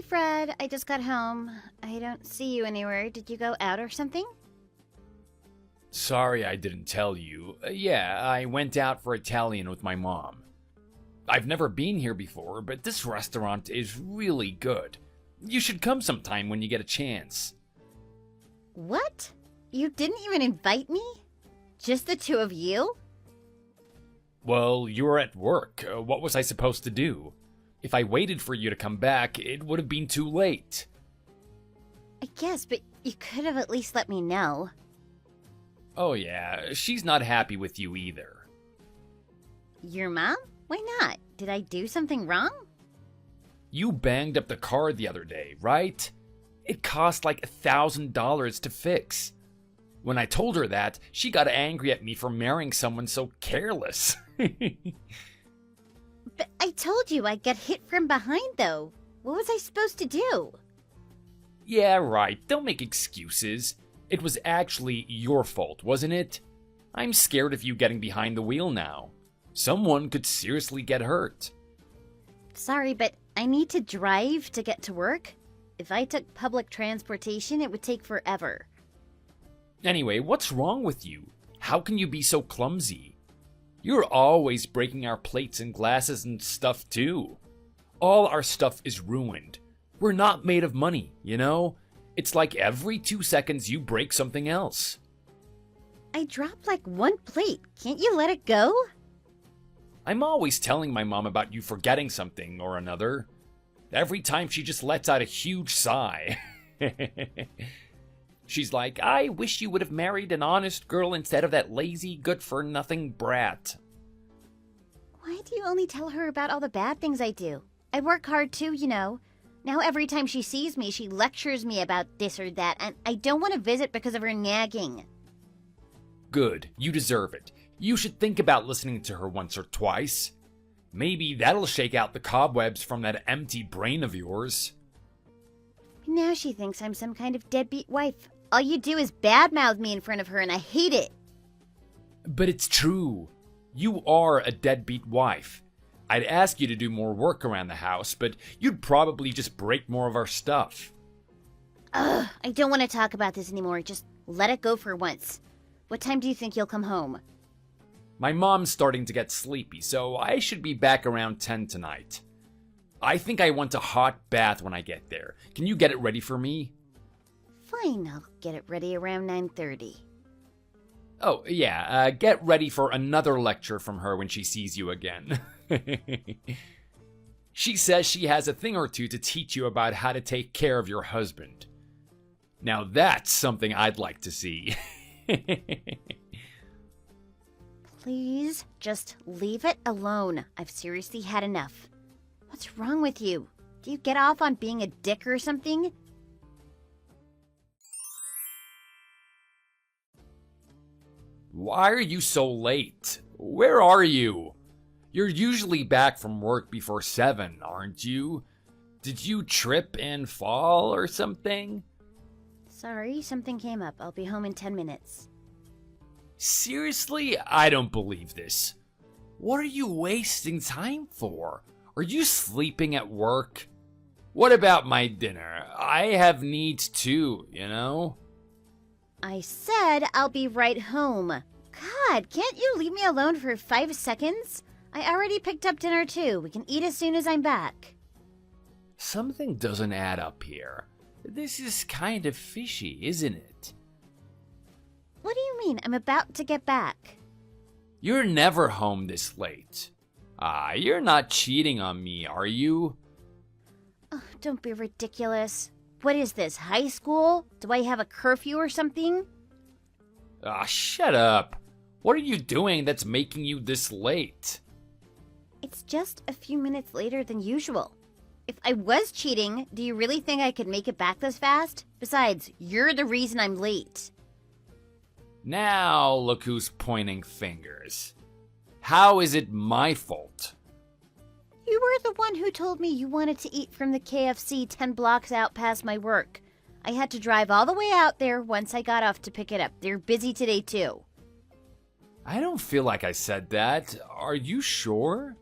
Hi, Fred. I just got home. I don't see you anywhere. Did you go out or something? Sorry I didn't tell you. Yeah, I went out for Italian with my mom. I've never been here before, but this restaurant is really good. You should come sometime when you get a chance. What? You didn't even invite me? Just the two of you? Well, you were at work. What was I supposed to do? If I waited for you to come back, it would have been too late. I guess, but you could have at least let me know. Oh yeah, she's not happy with you either. Your mom? Why not? Did I do something wrong? You banged up the car the other day, right? It cost like $1,000 to fix. When I told her that, she got angry at me for marrying someone so careless. But I told you I'd get hit from behind, though. What was I supposed to do? Yeah, right. Don't make excuses. It was actually your fault, wasn't it? I'm scared of you getting behind the wheel now. Someone could seriously get hurt. Sorry, but I need to drive to get to work. If I took public transportation, it would take forever. Anyway, what's wrong with you? How can you be so clumsy? You're always breaking our plates and glasses and stuff too. All our stuff is ruined. We're not made of money, you know? It's like every 2 seconds you break something else. I dropped like one plate. Can't you let it go? I'm always telling my mom about you forgetting something or another. Every time she just lets out a huge sigh. She's like, I wish you would have married an honest girl instead of that lazy, good-for-nothing brat. Why do you only tell her about all the bad things I do? I work hard too, you know. Now every time she sees me, she lectures me about this or that, and I don't want to visit because of her nagging. Good, you deserve it. You should think about listening to her once or twice. Maybe that'll shake out the cobwebs from that empty brain of yours. Now she thinks I'm some kind of deadbeat wife. All you do is badmouth me in front of her, and I hate it. But it's true. You are a deadbeat wife. I'd ask you to do more work around the house, but you'd probably just break more of our stuff. Ugh, I don't want to talk about this anymore. Just let it go for once. What time do you think you'll come home? My mom's starting to get sleepy, so I should be back around 10 tonight. I think I want a hot bath when I get there. Can you get it ready for me? Fine, I'll get it ready around 9:30. Oh, yeah, get ready for another lecture from her when she sees you again. She says she has a thing or two to teach you about how to take care of your husband. Now that's something I'd like to see. Please, just leave it alone. I've seriously had enough. What's wrong with you? Do you get off on being a dick or something? Why are you so late? Where are you? You're usually back from work before 7, aren't you? Did you trip and fall or something? Sorry, something came up. I'll be home in 10 minutes. Seriously? I don't believe this. What are you wasting time for? Are you sleeping at work? What about my dinner? I have needs too, you know? I said I'll be right home. God, can't you leave me alone for 5 seconds? I already picked up dinner too. We can eat as soon as I'm back. Something doesn't add up here. This is kind of fishy, isn't it? What do you mean? I'm about to get back. You're never home this late. You're not cheating on me, are you? Oh, don't be ridiculous. What is this, high school? Do I have a curfew or something? Shut up. What are you doing that's making you this late? It's just a few minutes later than usual. If I was cheating, do you really think I could make it back this fast? Besides, you're the reason I'm late. Now look who's pointing fingers. How is it my fault? You were the one who told me you wanted to eat from the KFC 10 blocks out past my work. I had to drive all the way out there once I got off to pick it up. They're busy today too. I don't feel like I said that. Are you sure?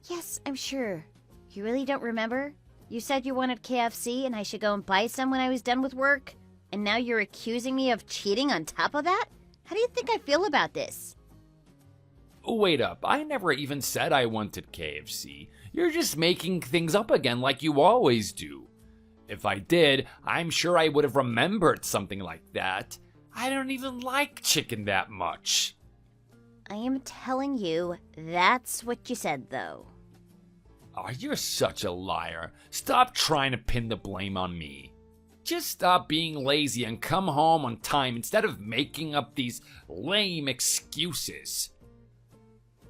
Yes, I'm sure. You really don't remember? You said you wanted KFC and I should go and buy some when I was done with work? And now you're accusing me of cheating on top of that? How do you think I feel about this? Wait up, I never even said I wanted KFC. You're just making things up again like you always do. If I did, I'm sure I would have remembered something like that. I don't even like chicken that much. I am telling you, that's what you said, though. Oh, you're such a liar. Stop trying to pin the blame on me. Just stop being lazy and come home on time instead of making up these lame excuses.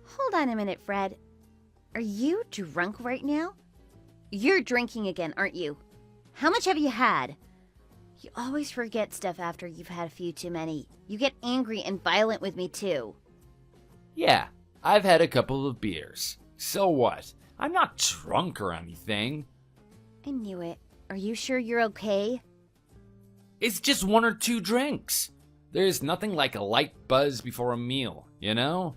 Hold on a minute, Fred. Are you drunk right now? You're drinking again, aren't you? How much have you had? You always forget stuff after you've had a few too many. You get angry and violent with me, too. Yeah, I've had a couple of beers. So what? I'm not drunk or anything. I knew it. Are you sure you're okay? It's just 1 or 2 drinks. There's nothing like a light buzz before a meal, you know?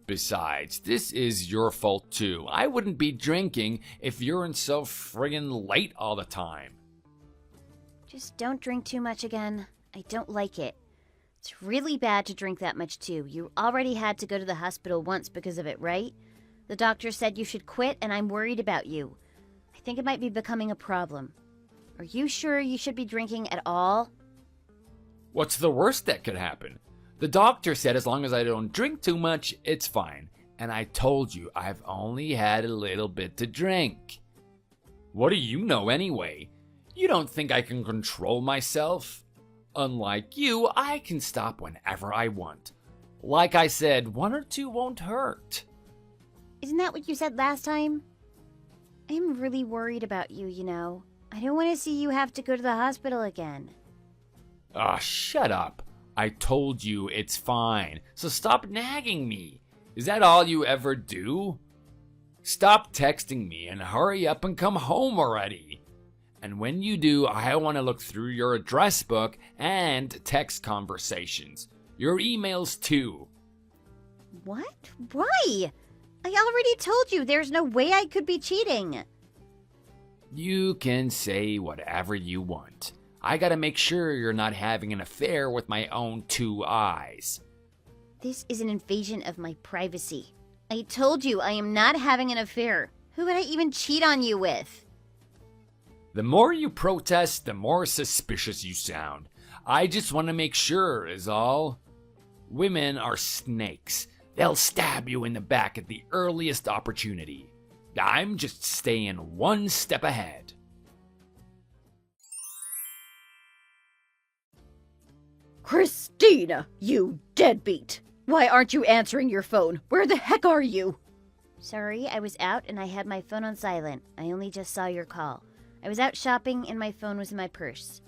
Besides, this is your fault too. I wouldn't be drinking if you're so friggin' late all the time. Just don't drink too much again. I don't like it. It's really bad to drink that much too. You already had to go to the hospital once because of it, right? The doctor said you should quit and I'm worried about you. I think it might be becoming a problem. Are you sure you should be drinking at all? What's the worst that could happen? The doctor said as long as I don't drink too much, it's fine. And I told you I've only had a little bit to drink. What do you know anyway? You don't think I can control myself? Unlike you, I can stop whenever I want. Like I said, 1 or 2 won't hurt. Isn't that what you said last time? I'm really worried about you, you know. I don't want to see you have to go to the hospital again. Ah, shut up. I told you it's fine, so stop nagging me. Is that all you ever do? Stop texting me and hurry up and come home already. And when you do, I want to look through your address book and text conversations. Your emails too. What? Why? I already told you there's no way I could be cheating. You can say whatever you want. I gotta make sure you're not having an affair with my own 2 eyes. This is an invasion of my privacy. I told you I am not having an affair. Who would I even cheat on you with? The more you protest, the more suspicious you sound. I just want to make sure, is all. Women are snakes. They'll stab you in the back at the earliest opportunity. I'm just staying 1 step ahead. Christina, you deadbeat! Why aren't you answering your phone? Where the heck are you? Sorry, I was out and I had my phone on silent. I only just saw your call. I was out shopping and my phone was in my purse.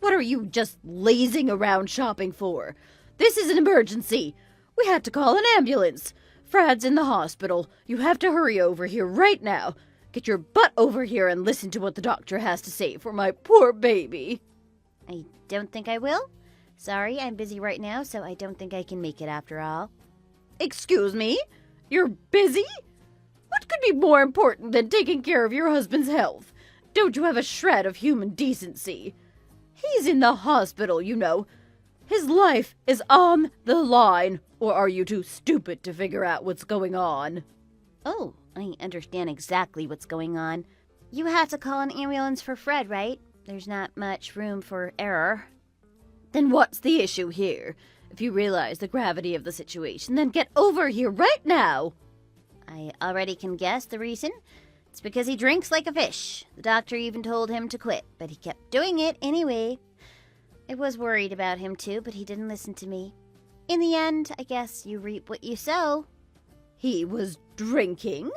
What are you just lazing around shopping for? This is an emergency. We had to call an ambulance. Frad's in the hospital. You have to hurry over here right now. Get your butt over here and listen to what the doctor has to say for my poor baby. I don't think I will. Sorry, I'm busy right now, so I don't think I can make it after all. Excuse me? You're busy? What could be more important than taking care of your husband's health? Don't you have a shred of human decency? He's in the hospital, you know. His life is on the line. Or are you too stupid to figure out what's going on? Oh, I understand exactly what's going on. You have to call an ambulance for Fred, right? There's not much room for error. Then what's the issue here? If you realize the gravity of the situation, then get over here right now. I already can guess the reason. It's because he drinks like a fish. The doctor even told him to quit, but he kept doing it anyway. I was worried about him too, but he didn't listen to me. In the end, I guess you reap what you sow. He was drinking?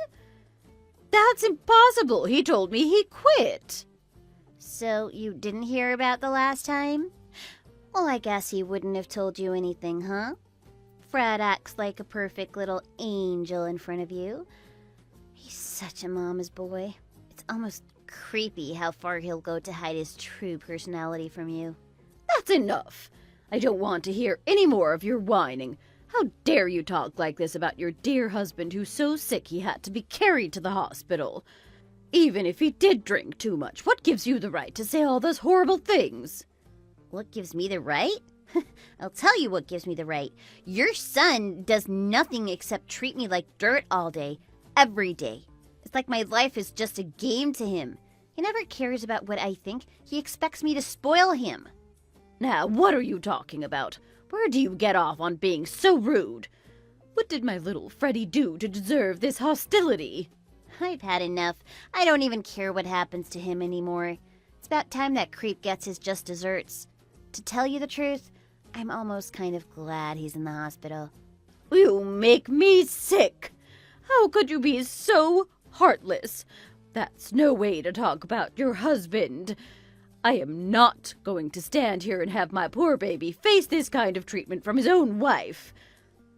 That's impossible. He told me he quit. So you didn't hear about the last time? Well, I guess he wouldn't have told you anything, huh? Fred acts like a perfect little angel in front of you. He's such a mama's boy. It's almost creepy how far he'll go to hide his true personality from you. That's enough. I don't want to hear any more of your whining. How dare you talk like this about your dear husband who's so sick he had to be carried to the hospital? Even if he did drink too much, what gives you the right to say all those horrible things? What gives me the right? I'll tell you what gives me the right. Your son does nothing except treat me like dirt all day, every day. It's like my life is just a game to him. He never cares about what I think. He expects me to spoil him. Now, what are you talking about? Where do you get off on being so rude? What did my little Freddie do to deserve this hostility? I've had enough. I don't even care what happens to him anymore. It's about time that creep gets his just desserts. To tell you the truth, I'm almost kind of glad he's in the hospital. You make me sick. How could you be so heartless? That's no way to talk about your husband. I am not going to stand here and have my poor baby face this kind of treatment from his own wife.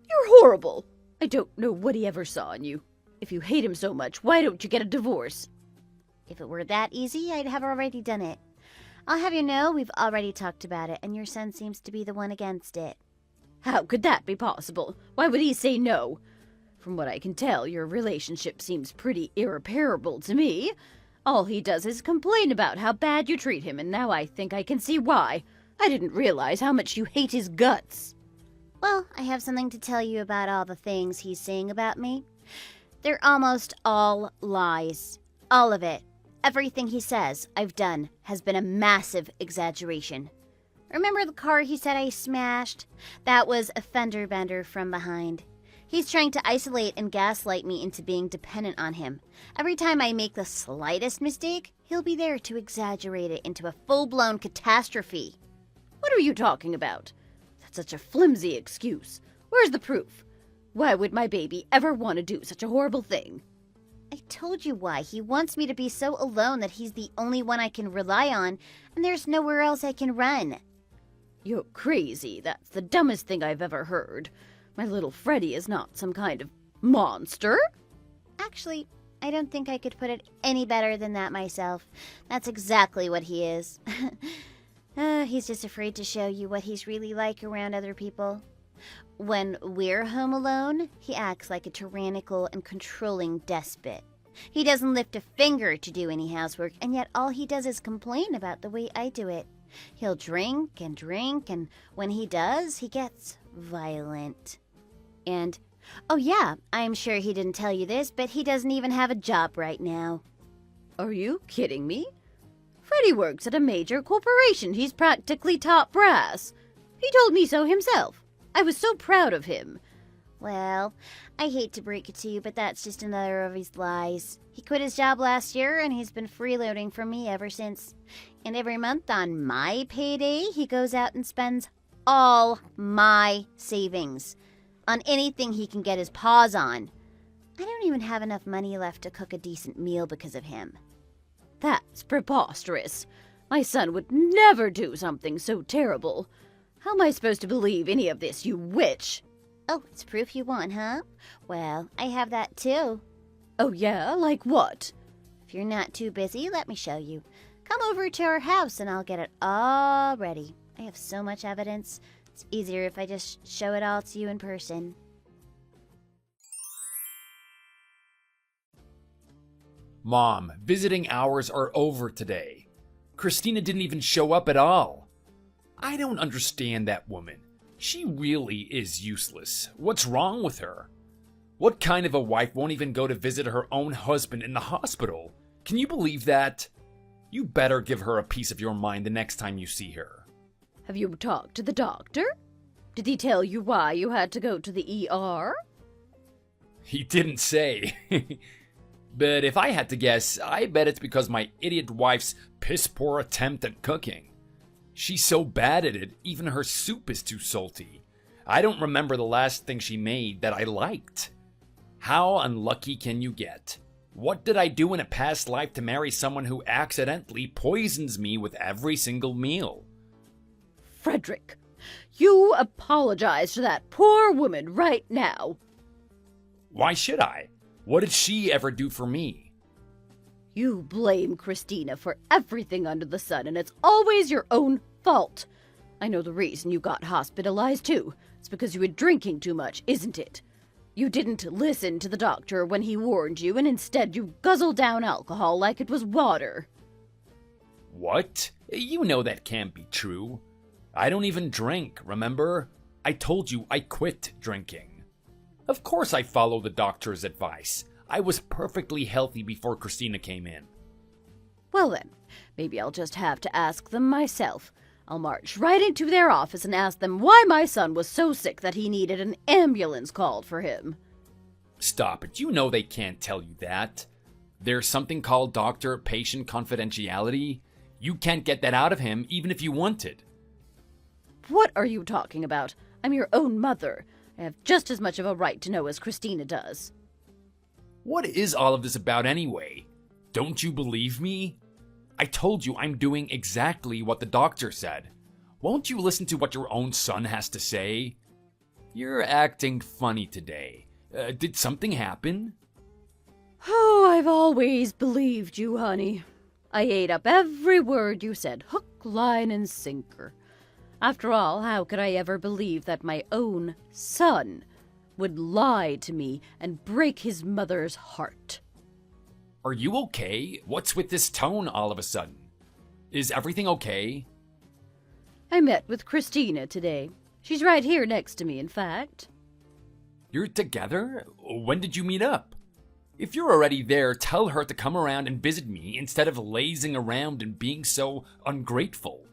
You're horrible. I don't know what he ever saw in you. If you hate him so much, why don't you get a divorce? If it were that easy, I'd have already done it. I'll have you know we've already talked about it, and your son seems to be the one against it. How could that be possible? Why would he say no? From what I can tell, your relationship seems pretty irreparable to me. All he does is complain about how bad you treat him, and now I think I can see why. I didn't realize how much you hate his guts. Well, I have something to tell you about all the things he's saying about me. They're almost all lies. All of it. Everything he says I've done has been a massive exaggeration. Remember the car he said I smashed? That was a fender bender from behind. He's trying to isolate and gaslight me into being dependent on him. Every time I make the slightest mistake, he'll be there to exaggerate it into a full-blown catastrophe. What are you talking about? That's such a flimsy excuse. Where's the proof? Why would my baby ever want to do such a horrible thing? I told you why. He wants me to be so alone that he's the only one I can rely on, and there's nowhere else I can run. You're crazy. That's the dumbest thing I've ever heard. My little Freddie is not some kind of monster. Actually, I don't think I could put it any better than that myself. That's exactly what he is. He's just afraid to show you what he's really like around other people. When we're home alone, he acts like a tyrannical and controlling despot. He doesn't lift a finger to do any housework, and yet all he does is complain about the way I do it. He'll drink, and when he does, he gets violent. And, oh yeah, I'm sure he didn't tell you this, but he doesn't even have a job right now. Are you kidding me? Freddie works at a major corporation. He's practically top brass. He told me so himself. I was so proud of him. Well, I hate to break it to you, but that's just another of his lies. He quit his job last year, and he's been freeloading from me ever since. And every month on my payday, he goes out and spends all my savings on anything he can get his paws on. I don't even have enough money left to cook a decent meal because of him. That's preposterous. My son would never do something so terrible. How am I supposed to believe any of this, you witch? Oh, it's proof you want, huh? Well, I have that too. Oh yeah? Like what? If you're not too busy, let me show you. Come over to our house and I'll get it all ready. I have so much evidence. It's easier if I just show it all to you in person. Mom, visiting hours are over today. Christina didn't even show up at all. I don't understand that woman. She really is useless. What's wrong with her? What kind of a wife won't even go to visit her own husband in the hospital? Can you believe that? You better give her a piece of your mind the next time you see her. Have you talked to the doctor? Did he tell you why you had to go to the ER? He didn't say. But if I had to guess, I bet it's because my idiot wife's piss-poor attempt at cooking. She's so bad at it, even her soup is too salty. I don't remember the last thing she made that I liked. How unlucky can you get? What did I do in a past life to marry someone who accidentally poisons me with every single meal? Frederick, you apologize to that poor woman right now. Why should I? What did she ever do for me? You blame Christina for everything under the sun, and it's always your own fault. I know the reason you got hospitalized, too. It's because you were drinking too much, isn't it? You didn't listen to the doctor when he warned you, and instead you guzzled down alcohol like it was water. What? You know that can't be true. I don't even drink, remember? I told you I quit drinking. Of course I follow the doctor's advice. I was perfectly healthy before Christina came in. Well then, maybe I'll just have to ask them myself. I'll march right into their office and ask them why my son was so sick that he needed an ambulance called for him. Stop it, you know they can't tell you that. There's something called doctor-patient confidentiality. You can't get that out of him even if you wanted. What are you talking about? I'm your own mother. I have just as much of a right to know as Christina does. What is all of this about anyway? Don't you believe me? I told you I'm doing exactly what the doctor said. Won't you listen to what your own son has to say? You're acting funny today. Did something happen? Oh, I've always believed you, honey. I ate up every word you said, hook, line, and sinker. After all, how could I ever believe that my own son would lie to me and break his mother's heart? Are you okay? What's with this tone all of a sudden? Is everything okay? I met with Christina today. She's right here next to me, in fact. You're together? When did you meet up? If you're already there, tell her to come around and visit me instead of lazing around and being so ungrateful.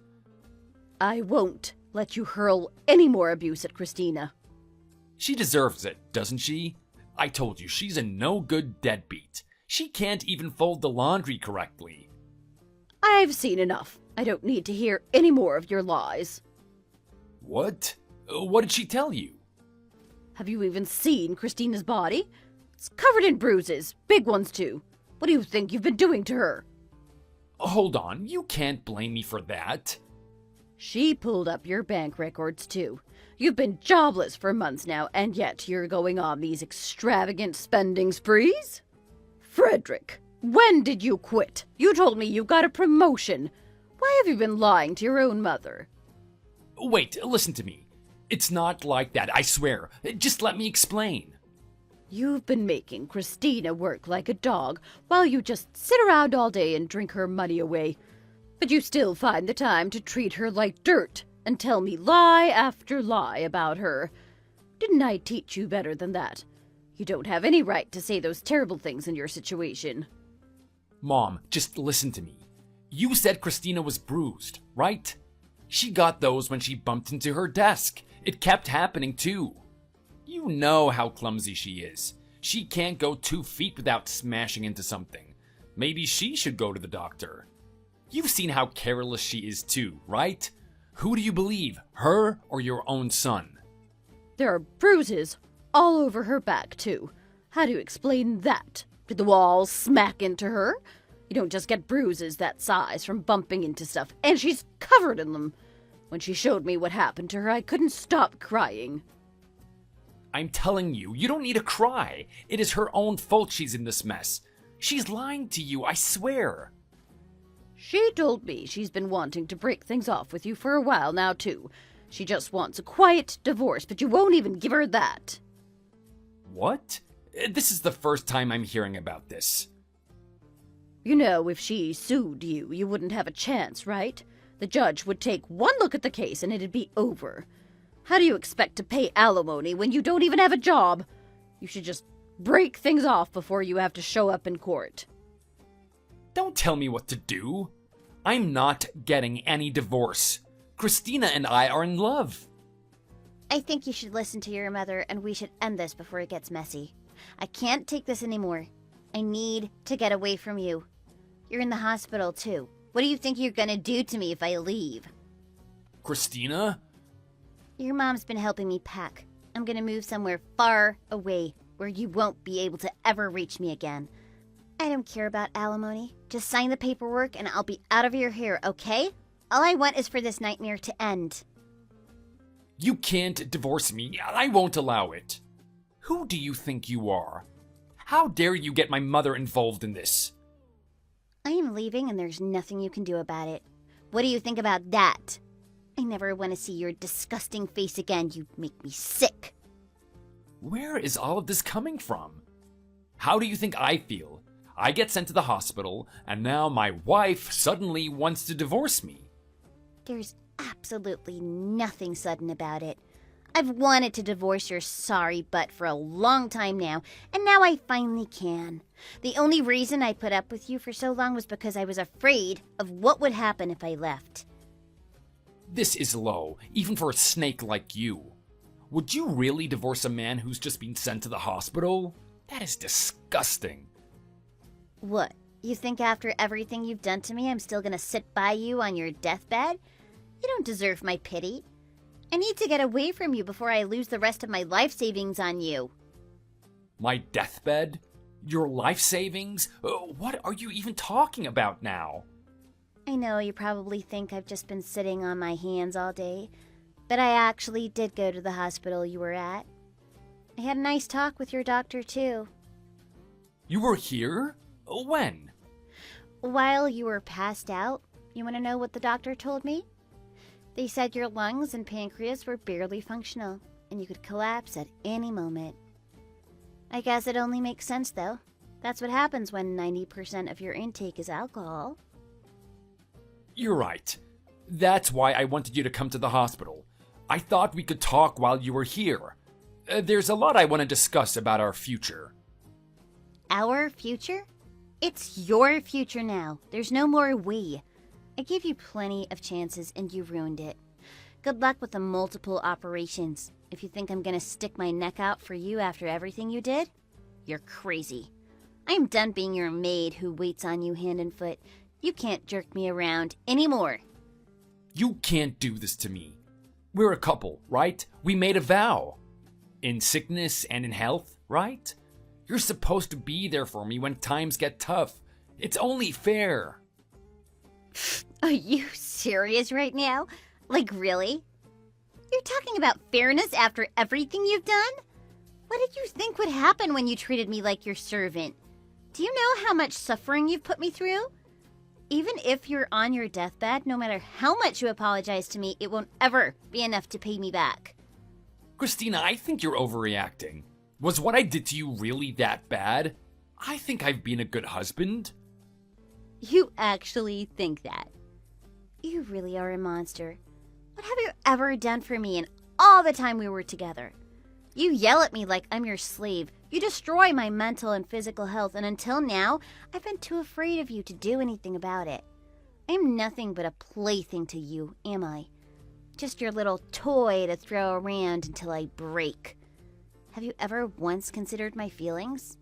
I won't let you hurl any more abuse at Christina. She deserves it, doesn't she? I told you, she's a no-good deadbeat. She can't even fold the laundry correctly. I've seen enough. I don't need to hear any more of your lies. What? What did she tell you? Have you even seen Christina's body? It's covered in bruises, big ones too. What do you think you've been doing to her? Hold on, you can't blame me for that. She pulled up your bank records too. You've been jobless for months now, and yet you're going on these extravagant spending sprees? Frederick, when did you quit? You told me you got a promotion. Why have you been lying to your own mother? Wait, listen to me. It's not like that, I swear. Just let me explain. You've been making Christina work like a dog while you just sit around all day and drink her money away. But you still find the time to treat her like dirt and tell me lie after lie about her. Didn't I teach you better than that? You don't have any right to say those terrible things in your situation. Mom, just listen to me. You said Christina was bruised, right? She got those when she bumped into her desk. It kept happening too. You know how clumsy she is. She can't go 2 feet without smashing into something. Maybe she should go to the doctor. You've seen how careless she is too, right? Who do you believe, her or your own son? There are bruises all over her back, too. How do you explain that? Did the walls smack into her? You don't just get bruises that size from bumping into stuff, and she's covered in them. When she showed me what happened to her, I couldn't stop crying. I'm telling you, you don't need to cry. It is her own fault she's in this mess. She's lying to you, I swear. She told me she's been wanting to break things off with you for a while now, too. She just wants a quiet divorce, but you won't even give her that. What? This is the first time I'm hearing about this. You know, if she sued you, you wouldn't have a chance, right? The judge would take one look at the case and it'd be over. How do you expect to pay alimony when you don't even have a job? You should just break things off before you have to show up in court. Don't tell me what to do. I'm not getting any divorce. Christina and I are in love. I think you should listen to your mother and we should end this before it gets messy. I can't take this anymore. I need to get away from you. You're in the hospital too. What do you think you're gonna do to me if I leave? Christina? Your mom's been helping me pack. I'm gonna move somewhere far away where you won't be able to ever reach me again. I don't care about alimony. Just sign the paperwork and I'll be out of your hair, okay? All I want is for this nightmare to end. You can't divorce me. I won't allow it. Who do you think you are? How dare you get my mother involved in this? I am leaving and there's nothing you can do about it. What do you think about that? I never want to see your disgusting face again. You make me sick. Where is all of this coming from? How do you think I feel? I get sent to the hospital, and now my wife suddenly wants to divorce me. There's absolutely nothing sudden about it. I've wanted to divorce your sorry butt for a long time now, and now I finally can. The only reason I put up with you for so long was because I was afraid of what would happen if I left. This is low, even for a snake like you. Would you really divorce a man who's just been sent to the hospital? That is disgusting. What? You think after everything you've done to me, I'm still gonna sit by you on your deathbed? You don't deserve my pity. I need to get away from you before I lose the rest of my life savings on you. My deathbed? Your life savings? What are you even talking about now? I know you probably think I've just been sitting on my hands all day, but I actually did go to the hospital you were at. I had a nice talk with your doctor, too. You were here? When? While you were passed out. You want to know what the doctor told me? They said your lungs and pancreas were barely functional, and you could collapse at any moment. I guess it only makes sense, though. That's what happens when 90% of your intake is alcohol. You're right. That's why I wanted you to come to the hospital. I thought we could talk while you were here. There's a lot I want to discuss about our future. Our future? It's your future now. There's no more we. I gave you plenty of chances and you ruined it. Good luck with the multiple operations. If you think I'm gonna stick my neck out for you after everything you did, you're crazy. I am done being your maid who waits on you hand and foot. You can't jerk me around anymore. You can't do this to me. We're a couple, right? We made a vow. In sickness and in health, right? You're supposed to be there for me when times get tough. It's only fair. Are you serious right now? Like, really? You're talking about fairness after everything you've done? What did you think would happen when you treated me like your servant? Do you know how much suffering you've put me through? Even if you're on your deathbed, no matter how much you apologize to me, it won't ever be enough to pay me back. Christina, I think you're overreacting. Was what I did to you really that bad? I think I've been a good husband. You actually think that? You really are a monster. What have you ever done for me in all the time we were together? You yell at me like I'm your slave. You destroy my mental and physical health, and until now, I've been too afraid of you to do anything about it. I'm nothing but a plaything to you, am I? Just your little toy to throw around until I break. Have you ever once considered my feelings?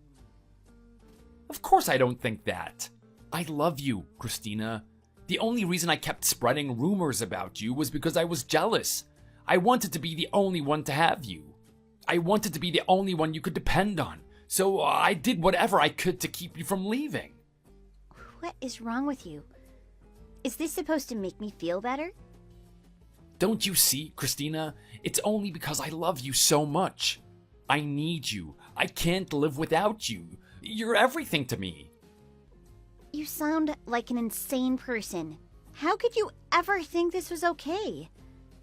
Of course I don't think that. I love you, Christina. The only reason I kept spreading rumors about you was because I was jealous. I wanted to be the only one to have you. I wanted to be the only one you could depend on. So I did whatever I could to keep you from leaving. What is wrong with you? Is this supposed to make me feel better? Don't you see, Christina? It's only because I love you so much. I need you. I can't live without you. You're everything to me. You sound like an insane person. How could you ever think this was okay?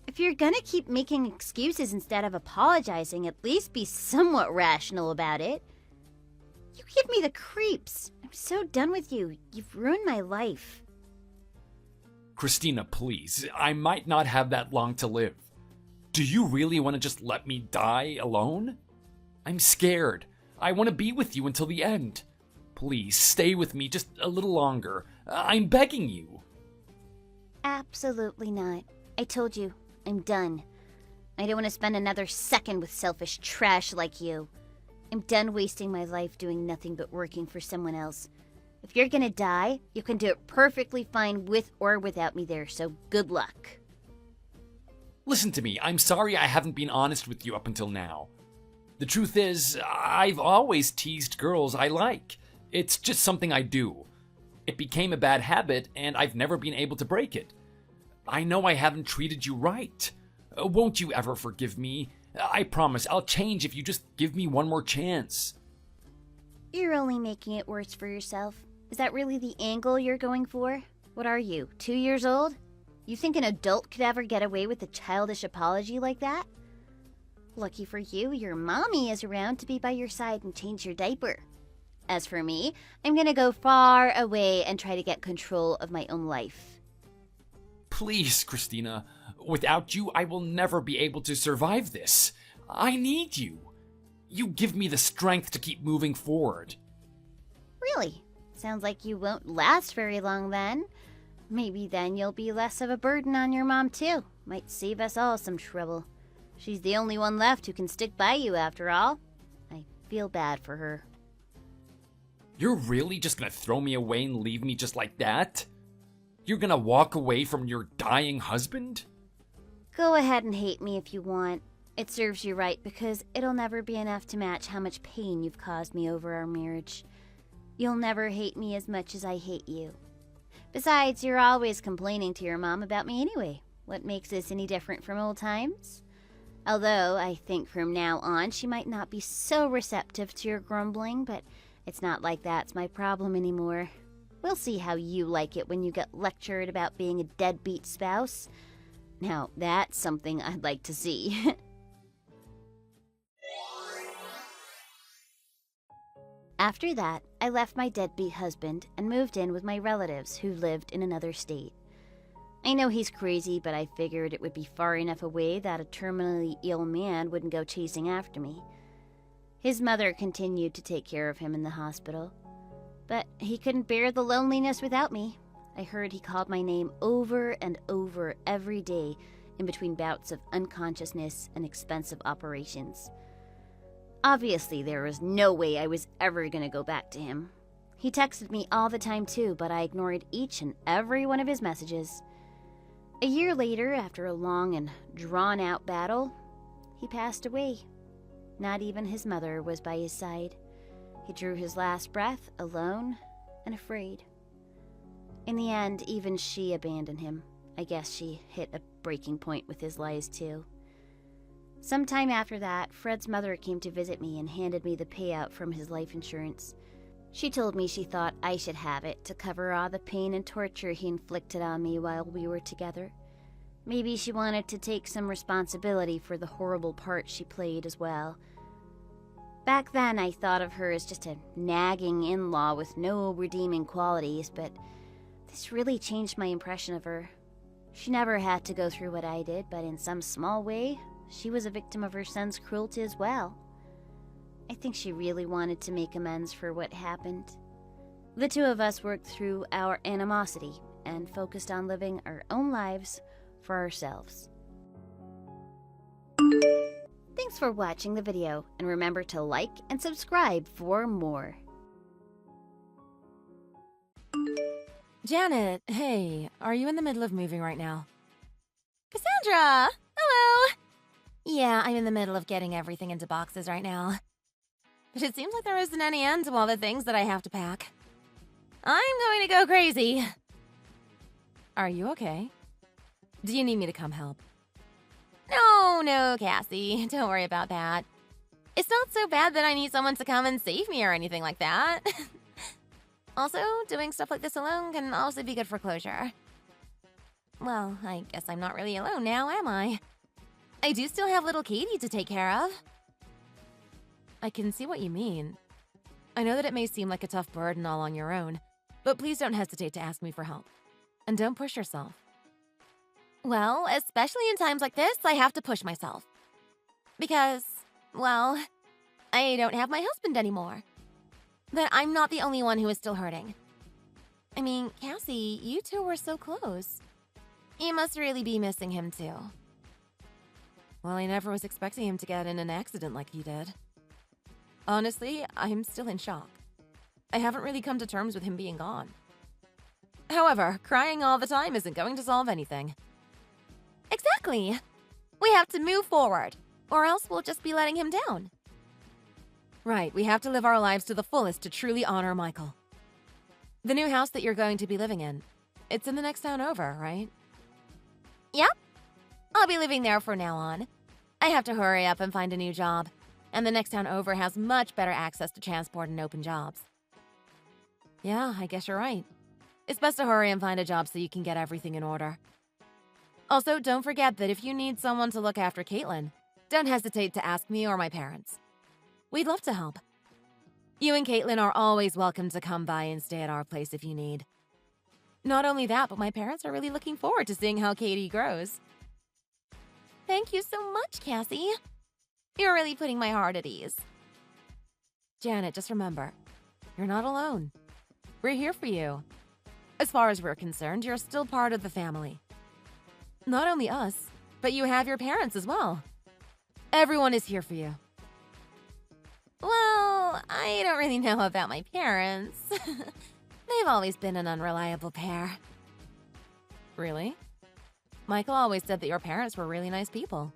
If you're gonna keep making excuses instead of apologizing, at least be somewhat rational about it. You give me the creeps. I'm so done with you. You've ruined my life. Christina, please. I might not have that long to live. Do you really want to just let me die alone? I'm scared. I want to be with you until the end. Please, stay with me just a little longer. I'm begging you. Absolutely not. I told you, I'm done. I don't want to spend another second with selfish trash like you. I'm done wasting my life doing nothing but working for someone else. If you're gonna die, you can do it perfectly fine with or without me there, so good luck. Listen to me, I'm sorry I haven't been honest with you up until now. The truth is, I've always teased girls I like. It's just something I do. It became a bad habit, and I've never been able to break it. I know I haven't treated you right. Won't you ever forgive me? I promise I'll change if you just give me one more chance. You're only making it worse for yourself. Is that really the angle you're going for? What are you, 2 years old? You think an adult could ever get away with a childish apology like that? Lucky for you, your mommy is around to be by your side and change your diaper. As for me, I'm gonna go far away and try to get control of my own life. Please, Christina. Without you, I will never be able to survive this. I need you. You give me the strength to keep moving forward. Really? Sounds like you won't last very long then. Maybe then you'll be less of a burden on your mom too. Might save us all some trouble. She's the only one left who can stick by you after all. I feel bad for her. You're really just gonna throw me away and leave me just like that? You're gonna walk away from your dying husband? Go ahead and hate me if you want. It serves you right because it'll never be enough to match how much pain you've caused me over our marriage. You'll never hate me as much as I hate you. Besides, you're always complaining to your mom about me anyway. What makes this any different from old times? Although, I think from now on, she might not be so receptive to your grumbling, but it's not like that's my problem anymore. We'll see how you like it when you get lectured about being a deadbeat spouse. Now, that's something I'd like to see. After that, I left my deadbeat husband and moved in with my relatives who lived in another state. I know he's crazy, but I figured it would be far enough away that a terminally ill man wouldn't go chasing after me. His mother continued to take care of him in the hospital, but he couldn't bear the loneliness without me. I heard he called my name over and over every day in between bouts of unconsciousness and expensive operations. Obviously, there was no way I was ever going to go back to him. He texted me all the time too, but I ignored each and every one of his messages. A year later, after a long and drawn-out battle, he passed away. Not even his mother was by his side. He drew his last breath alone and afraid. In the end, even she abandoned him. I guess she hit a breaking point with his lies too. Sometime after that, Fred's mother came to visit me and handed me the payout from his life insurance. She told me she thought I should have it to cover all the pain and torture he inflicted on me while we were together. Maybe she wanted to take some responsibility for the horrible part she played as well. Back then, I thought of her as just a nagging in-law with no redeeming qualities, but this really changed my impression of her. She never had to go through what I did, but in some small way, she was a victim of her son's cruelty as well. I think she really wanted to make amends for what happened. The two of us worked through our animosity and focused on living our own lives for ourselves. Thanks for watching the video, and remember to like and subscribe for more. Janet, hey, are you in the middle of moving right now? Cassandra! Hello! Yeah, I'm in the middle of getting everything into boxes right now. But it seems like there isn't any end to all the things that I have to pack. I'm going to go crazy. Are you okay? Do you need me to come help? No, Cassie. Don't worry about that. It's not so bad that I need someone to come and save me or anything like that. Also, doing stuff like this alone can also be good for closure. Well, I guess I'm not really alone now, am I? I do still have little Katie to take care of. I can see what you mean. I know that it may seem like a tough burden all on your own, but please don't hesitate to ask me for help. And don't push yourself. Well, especially in times like this, I have to push myself. Because, well, I don't have my husband anymore. But I'm not the only one who is still hurting. I mean, Cassie, you two were so close. You must really be missing him too. Well, I never was expecting him to get in an accident like he did. Honestly, I'm still in shock. I haven't really come to terms with him being gone. However, crying all the time isn't going to solve anything. Exactly! We have to move forward, or else we'll just be letting him down. Right, we have to live our lives to the fullest to truly honor Michael. The new house that you're going to be living in, it's in the next town over, right? Yep. I'll be living there from now on. I have to hurry up and find a new job, and the next town over has much better access to transport and open jobs. Yeah, I guess you're right. It's best to hurry and find a job so you can get everything in order. Also, don't forget that if you need someone to look after Caitlin, don't hesitate to ask me or my parents. We'd love to help. You and Caitlin are always welcome to come by and stay at our place if you need. Not only that, but my parents are really looking forward to seeing how Katie grows. Thank you so much, Cassie. You're really putting my heart at ease. Janet, just remember, you're not alone. We're here for you. As far as we're concerned, you're still part of the family. Not only us, but you have your parents as well. Everyone is here for you. Well, I don't really know about my parents. They've always been an unreliable pair. Really? Michael always said that your parents were really nice people.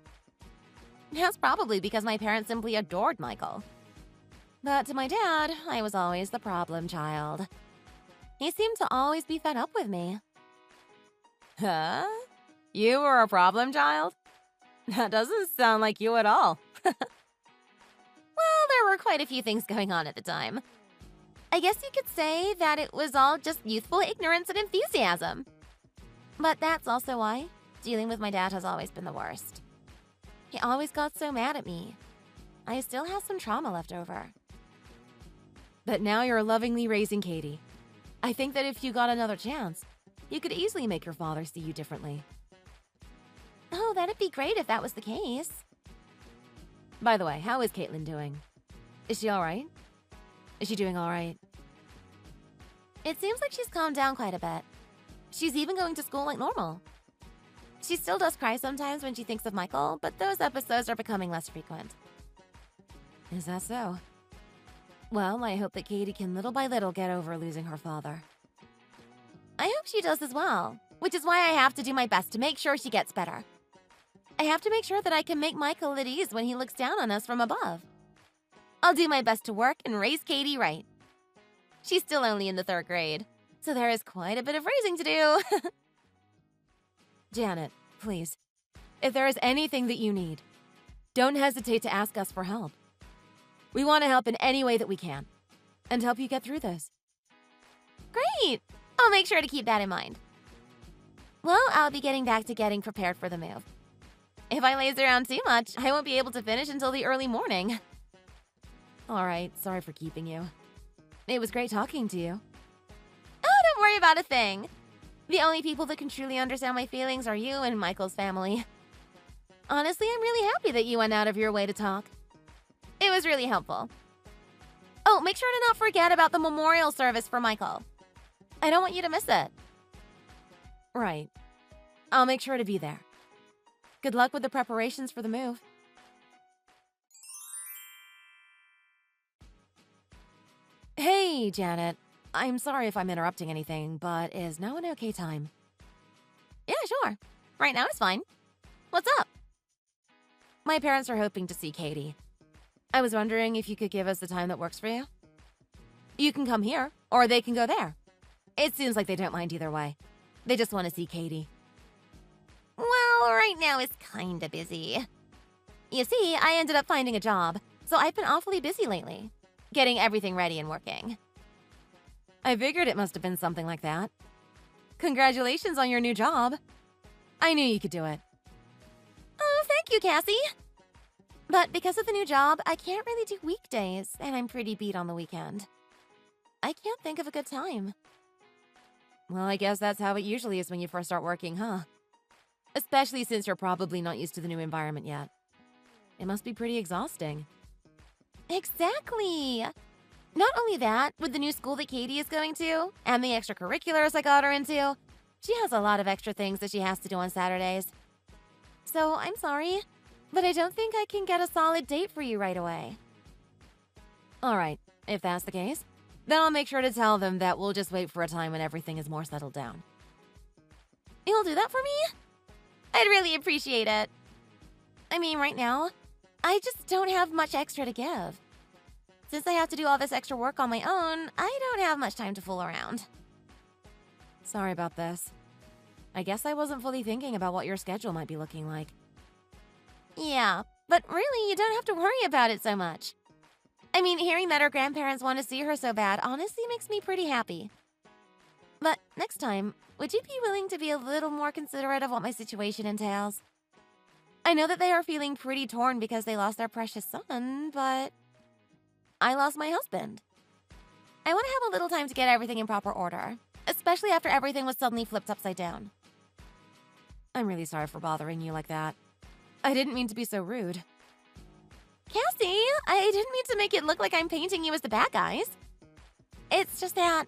That's probably because my parents simply adored Michael. But to my dad, I was always the problem child. He seemed to always be fed up with me. Huh? You were a problem child? That doesn't sound like you at all. Well, there were quite a few things going on at the time. I guess you could say that it was all just youthful ignorance and enthusiasm. But that's also why dealing with my dad has always been the worst. He always got so mad at me. I still have some trauma left over. But now you're lovingly raising Katie. I think that if you got another chance, you could easily make your father see you differently. Oh, that'd be great if that was the case. By the way, how is Caitlin doing? Is she all right? Is she doing all right? It seems like she's calmed down quite a bit. She's even going to school like normal. She still does cry sometimes when she thinks of Michael, but those episodes are becoming less frequent. Is that so? Well, I hope that Katie can little by little get over losing her father. I hope she does as well, which is why I have to do my best to make sure she gets better. I have to make sure that I can make Michael at ease when he looks down on us from above. I'll do my best to work and raise Katie right. She's still only in the 3rd grade, so there is quite a bit of raising to do. Janet, please, if there is anything that you need, don't hesitate to ask us for help. We want to help in any way that we can, and help you get through this. Great! I'll make sure to keep that in mind. Well, I'll be getting back to getting prepared for the move. If I laze around too much, I won't be able to finish until the early morning. All right, sorry for keeping you. It was great talking to you. Oh, don't worry about a thing. The only people that can truly understand my feelings are you and Michael's family. Honestly, I'm really happy that you went out of your way to talk. It was really helpful. Oh, make sure to not forget about the memorial service for Michael. I don't want you to miss it. Right. I'll make sure to be there. Good luck with the preparations for the move. Hey, Janet. I'm sorry if I'm interrupting anything, but is now an okay time? Yeah, sure. Right now is fine. What's up? My parents are hoping to see Katie. I was wondering if you could give us the time that works for you. You can come here, or they can go there. It seems like they don't mind either way. They just want to see Katie. Well, right now it's kinda busy. You see, I ended up finding a job, so I've been awfully busy lately, getting everything ready and working. I figured it must have been something like that. Congratulations on your new job. I knew you could do it. Oh, thank you, Cassie. But because of the new job, I can't really do weekdays, and I'm pretty beat on the weekend. I can't think of a good time. Well, I guess that's how it usually is when you first start working, huh? Especially since you're probably not used to the new environment yet. It must be pretty exhausting. Exactly! Not only that, with the new school that Katie is going to, and the extracurriculars I got her into, she has a lot of extra things that she has to do on Saturdays. So, I'm sorry, but I don't think I can get a solid date for you right away. Alright, if that's the case, then I'll make sure to tell them that we'll just wait for a time when everything is more settled down. You'll do that for me? I'd really appreciate it. I mean, right now, I just don't have much extra to give. Since I have to do all this extra work on my own, I don't have much time to fool around. Sorry about this. I guess I wasn't fully thinking about what your schedule might be looking like. Yeah, but really, you don't have to worry about it so much. I mean, hearing that her grandparents want to see her so bad honestly makes me pretty happy. But next time, would you be willing to be a little more considerate of what my situation entails? I know that they are feeling pretty torn because they lost their precious son, but I lost my husband. I want to have a little time to get everything in proper order, especially after everything was suddenly flipped upside down. I'm really sorry for bothering you like that. I didn't mean to be so rude. Cassie, I didn't mean to make it look like I'm painting you as the bad guys. It's just that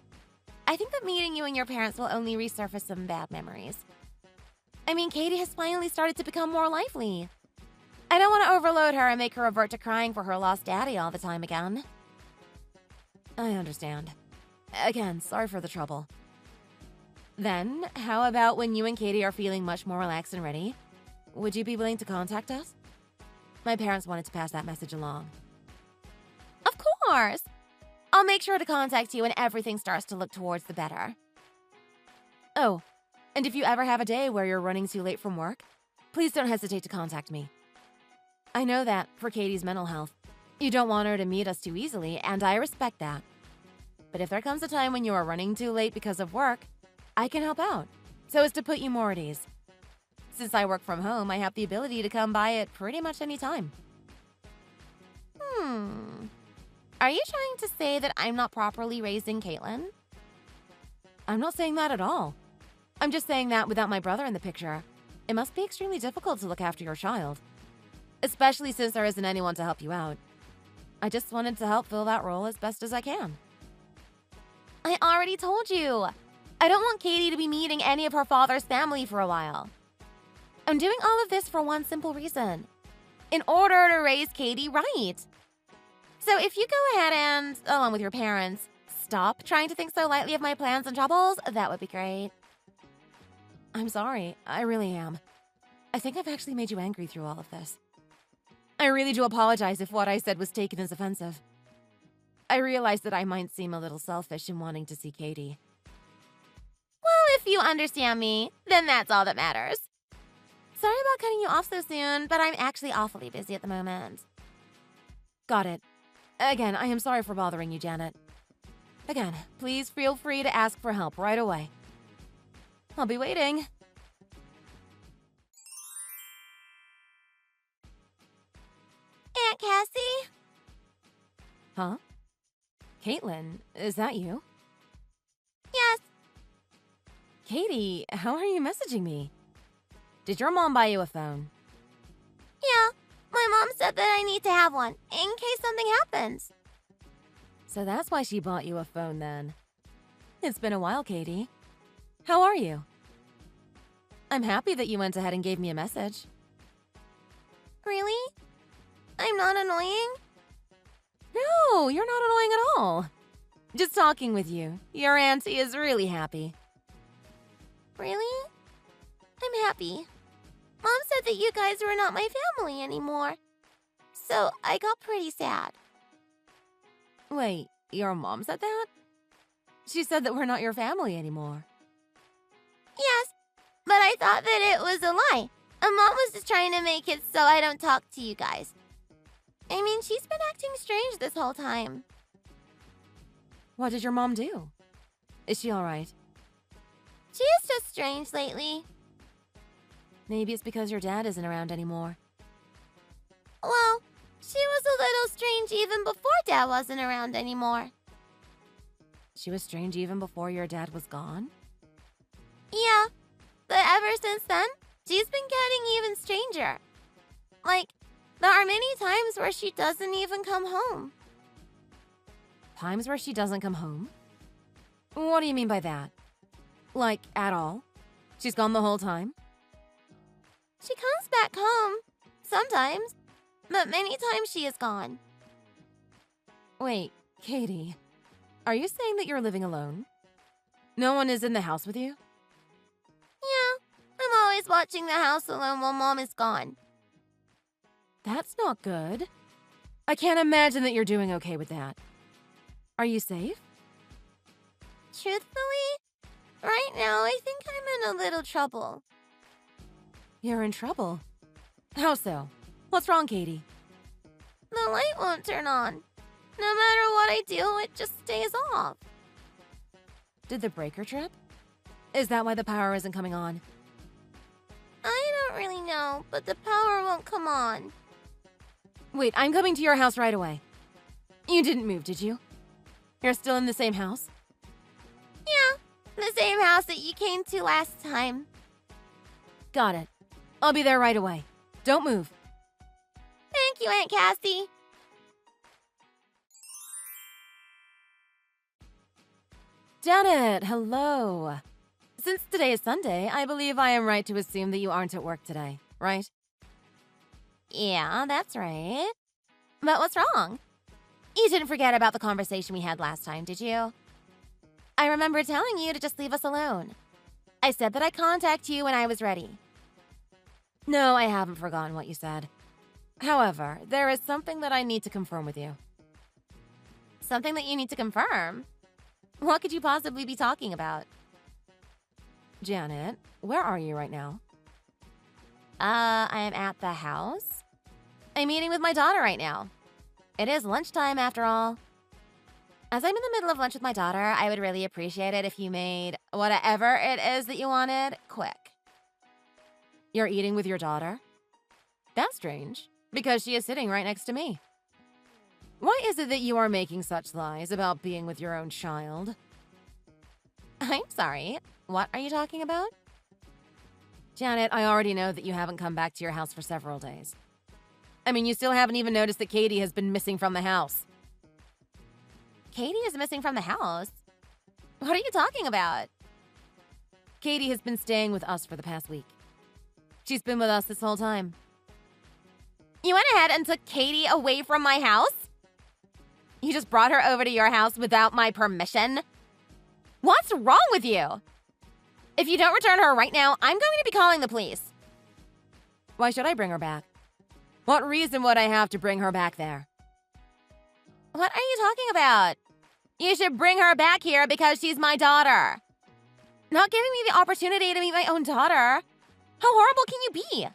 I think that meeting you and your parents will only resurface some bad memories. I mean, Katie has finally started to become more lively. I don't want to overload her and make her revert to crying for her lost daddy all the time again. I understand. Again, sorry for the trouble. Then, how about when you and Katie are feeling much more relaxed and ready? Would you be willing to contact us? My parents wanted to pass that message along. Of course! I'll make sure to contact you when everything starts to look towards the better. Oh, and if you ever have a day where you're running too late from work, please don't hesitate to contact me. I know that, for Katie's mental health, you don't want her to meet us too easily, and I respect that. But if there comes a time when you are running too late because of work, I can help out, so as to put you more at ease. Since I work from home, I have the ability to come by at pretty much any time. Are you trying to say that I'm not properly raising Caitlin? I'm not saying that at all. I'm just saying that without my brother in the picture, it must be extremely difficult to look after your child. Especially since there isn't anyone to help you out. I just wanted to help fill that role as best as I can. I already told you. I don't want Katie to be meeting any of her father's family for a while. I'm doing all of this for one simple reason. In order to raise Katie right. So if you go ahead and, along with your parents, stop trying to think so lightly of my plans and troubles, that would be great. I'm sorry, I really am. I think I've actually made you angry through all of this. I really do apologize if what I said was taken as offensive. I realize that I might seem a little selfish in wanting to see Katie. Well, if you understand me, then that's all that matters. Sorry about cutting you off so soon, but I'm actually awfully busy at the moment. Got it. Again, I am sorry for bothering you, Janet. Again, please feel free to ask for help right away. I'll be waiting. Aunt Cassie? Huh? Caitlin, is that you? Yes. Katie, how are you messaging me? Did your mom buy you a phone? Yeah, my mom said that I need to have one, in case something happens. So that's why she bought you a phone then. It's been a while, Katie. How are you? I'm happy that you went ahead and gave me a message. Really? I'm not annoying? No, you're not annoying at all. Just talking with you. Your auntie is really happy. Really? I'm happy. Mom said that you guys were not my family anymore. So I got pretty sad. Wait, your mom said that? She said that we're not your family anymore. Yes, but I thought that it was a lie. And Mom was just trying to make it so I don't talk to you guys. I mean, she's been acting strange this whole time. What did your mom do? Is she alright? She is just strange lately. Maybe it's because your dad isn't around anymore. Well, she was a little strange even before Dad wasn't around anymore. She was strange even before your dad was gone? Yeah, but ever since then, she's been getting even stranger. Like, there are many times where she doesn't even come home. Times where she doesn't come home? What do you mean by that? Like, at all? She's gone the whole time? She comes back home, sometimes, but many times she is gone. Wait, Katie, are you saying that you're living alone? No one is in the house with you? Yeah, I'm always watching the house alone while Mom is gone. That's not good. I can't imagine that you're doing okay with that. Are you safe? Truthfully, right now I think I'm in a little trouble. You're in trouble? How so? What's wrong, Katie? The light won't turn on. No matter what I do, it just stays off. Did the breaker trip? Is that why the power isn't coming on? I don't really know, but the power won't come on. Wait, I'm coming to your house right away. You didn't move, did you? You're still in the same house? Yeah, the same house that you came to last time. Got it. I'll be there right away. Don't move. Thank you, Aunt Cassie. Janet, hello. Since today is Sunday, I believe I am right to assume that you aren't at work today, right? Yeah, that's right. But what's wrong? You didn't forget about the conversation we had last time, did you? I remember telling you to just leave us alone. I said that I'd contact you when I was ready. No, I haven't forgotten what you said. However, there is something that I need to confirm with you. Something that you need to confirm? What could you possibly be talking about? Janet, where are you right now? I am at the house. I'm meeting with my daughter right now. It is lunchtime after all. As I'm in the middle of lunch with my daughter, I would really appreciate it if you made whatever it is that you wanted quick. You're eating with your daughter? That's strange, because she is sitting right next to me. Why is it that you are making such lies about being with your own child? I'm sorry, what are you talking about? Janet, I already know that you haven't come back to your house for several days. I mean, you still haven't even noticed that Katie has been missing from the house. Katie is missing from the house? What are you talking about? Katie has been staying with us for the past week. She's been with us this whole time. You went ahead and took Katie away from my house? You just brought her over to your house without my permission? What's wrong with you? If you don't return her right now, I'm going to be calling the police. Why should I bring her back? What reason would I have to bring her back there? What are you talking about? You should bring her back here because she's my daughter. Not giving me the opportunity to meet my own daughter? How horrible can you be?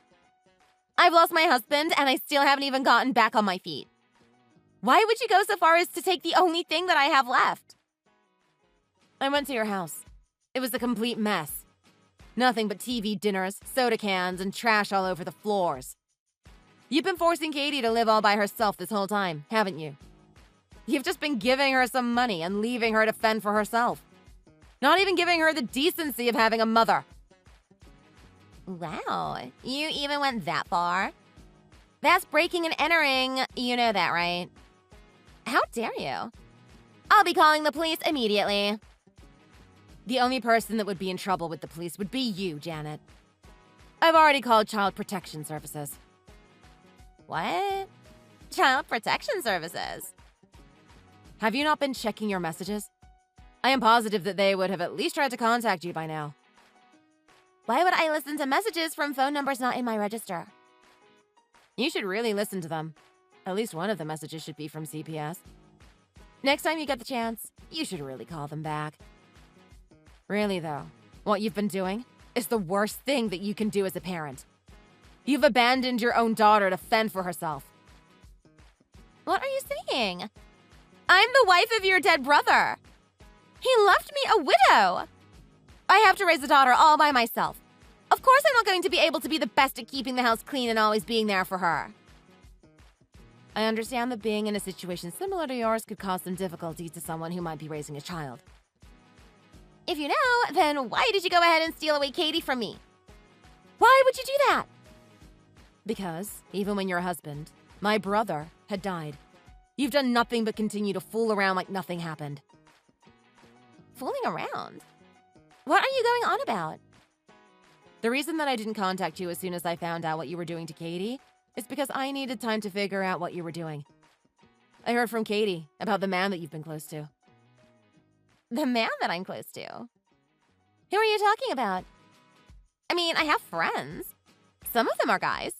I've lost my husband and I still haven't even gotten back on my feet. Why would you go so far as to take the only thing that I have left? I went to your house. It was a complete mess. Nothing but TV dinners, soda cans, and trash all over the floors. You've been forcing Katie to live all by herself this whole time, haven't you? You've just been giving her some money and leaving her to fend for herself. Not even giving her the decency of having a mother. Wow, you even went that far? That's breaking and entering, you know that, right? How dare you? I'll be calling the police immediately. The only person that would be in trouble with the police would be you, Janet. I've already called Child Protection Services. What? Child Protection Services? Have you not been checking your messages? I am positive that they would have at least tried to contact you by now. Why would I listen to messages from phone numbers not in my register? You should really listen to them. At least one of the messages should be from CPS. Next time you get the chance, you should really call them back. Really, though, what you've been doing is the worst thing that you can do as a parent. You've abandoned your own daughter to fend for herself. What are you saying? I'm the wife of your dead brother. He left me a widow. I have to raise a daughter all by myself. Of course I'm not going to be able to be the best at keeping the house clean and always being there for her. I understand that being in a situation similar to yours could cause some difficulty to someone who might be raising a child. If you know, then why did you go ahead and steal away Katie from me? Why would you do that? Because, even when your husband, my brother, had died, you've done nothing but continue to fool around like nothing happened. Fooling around? What are you going on about? The reason that I didn't contact you as soon as I found out what you were doing to Katie is because I needed time to figure out what you were doing. I heard from Katie about the man that you've been close to. The man that I'm close to? Who are you talking about? I mean, I have friends. Some of them are guys.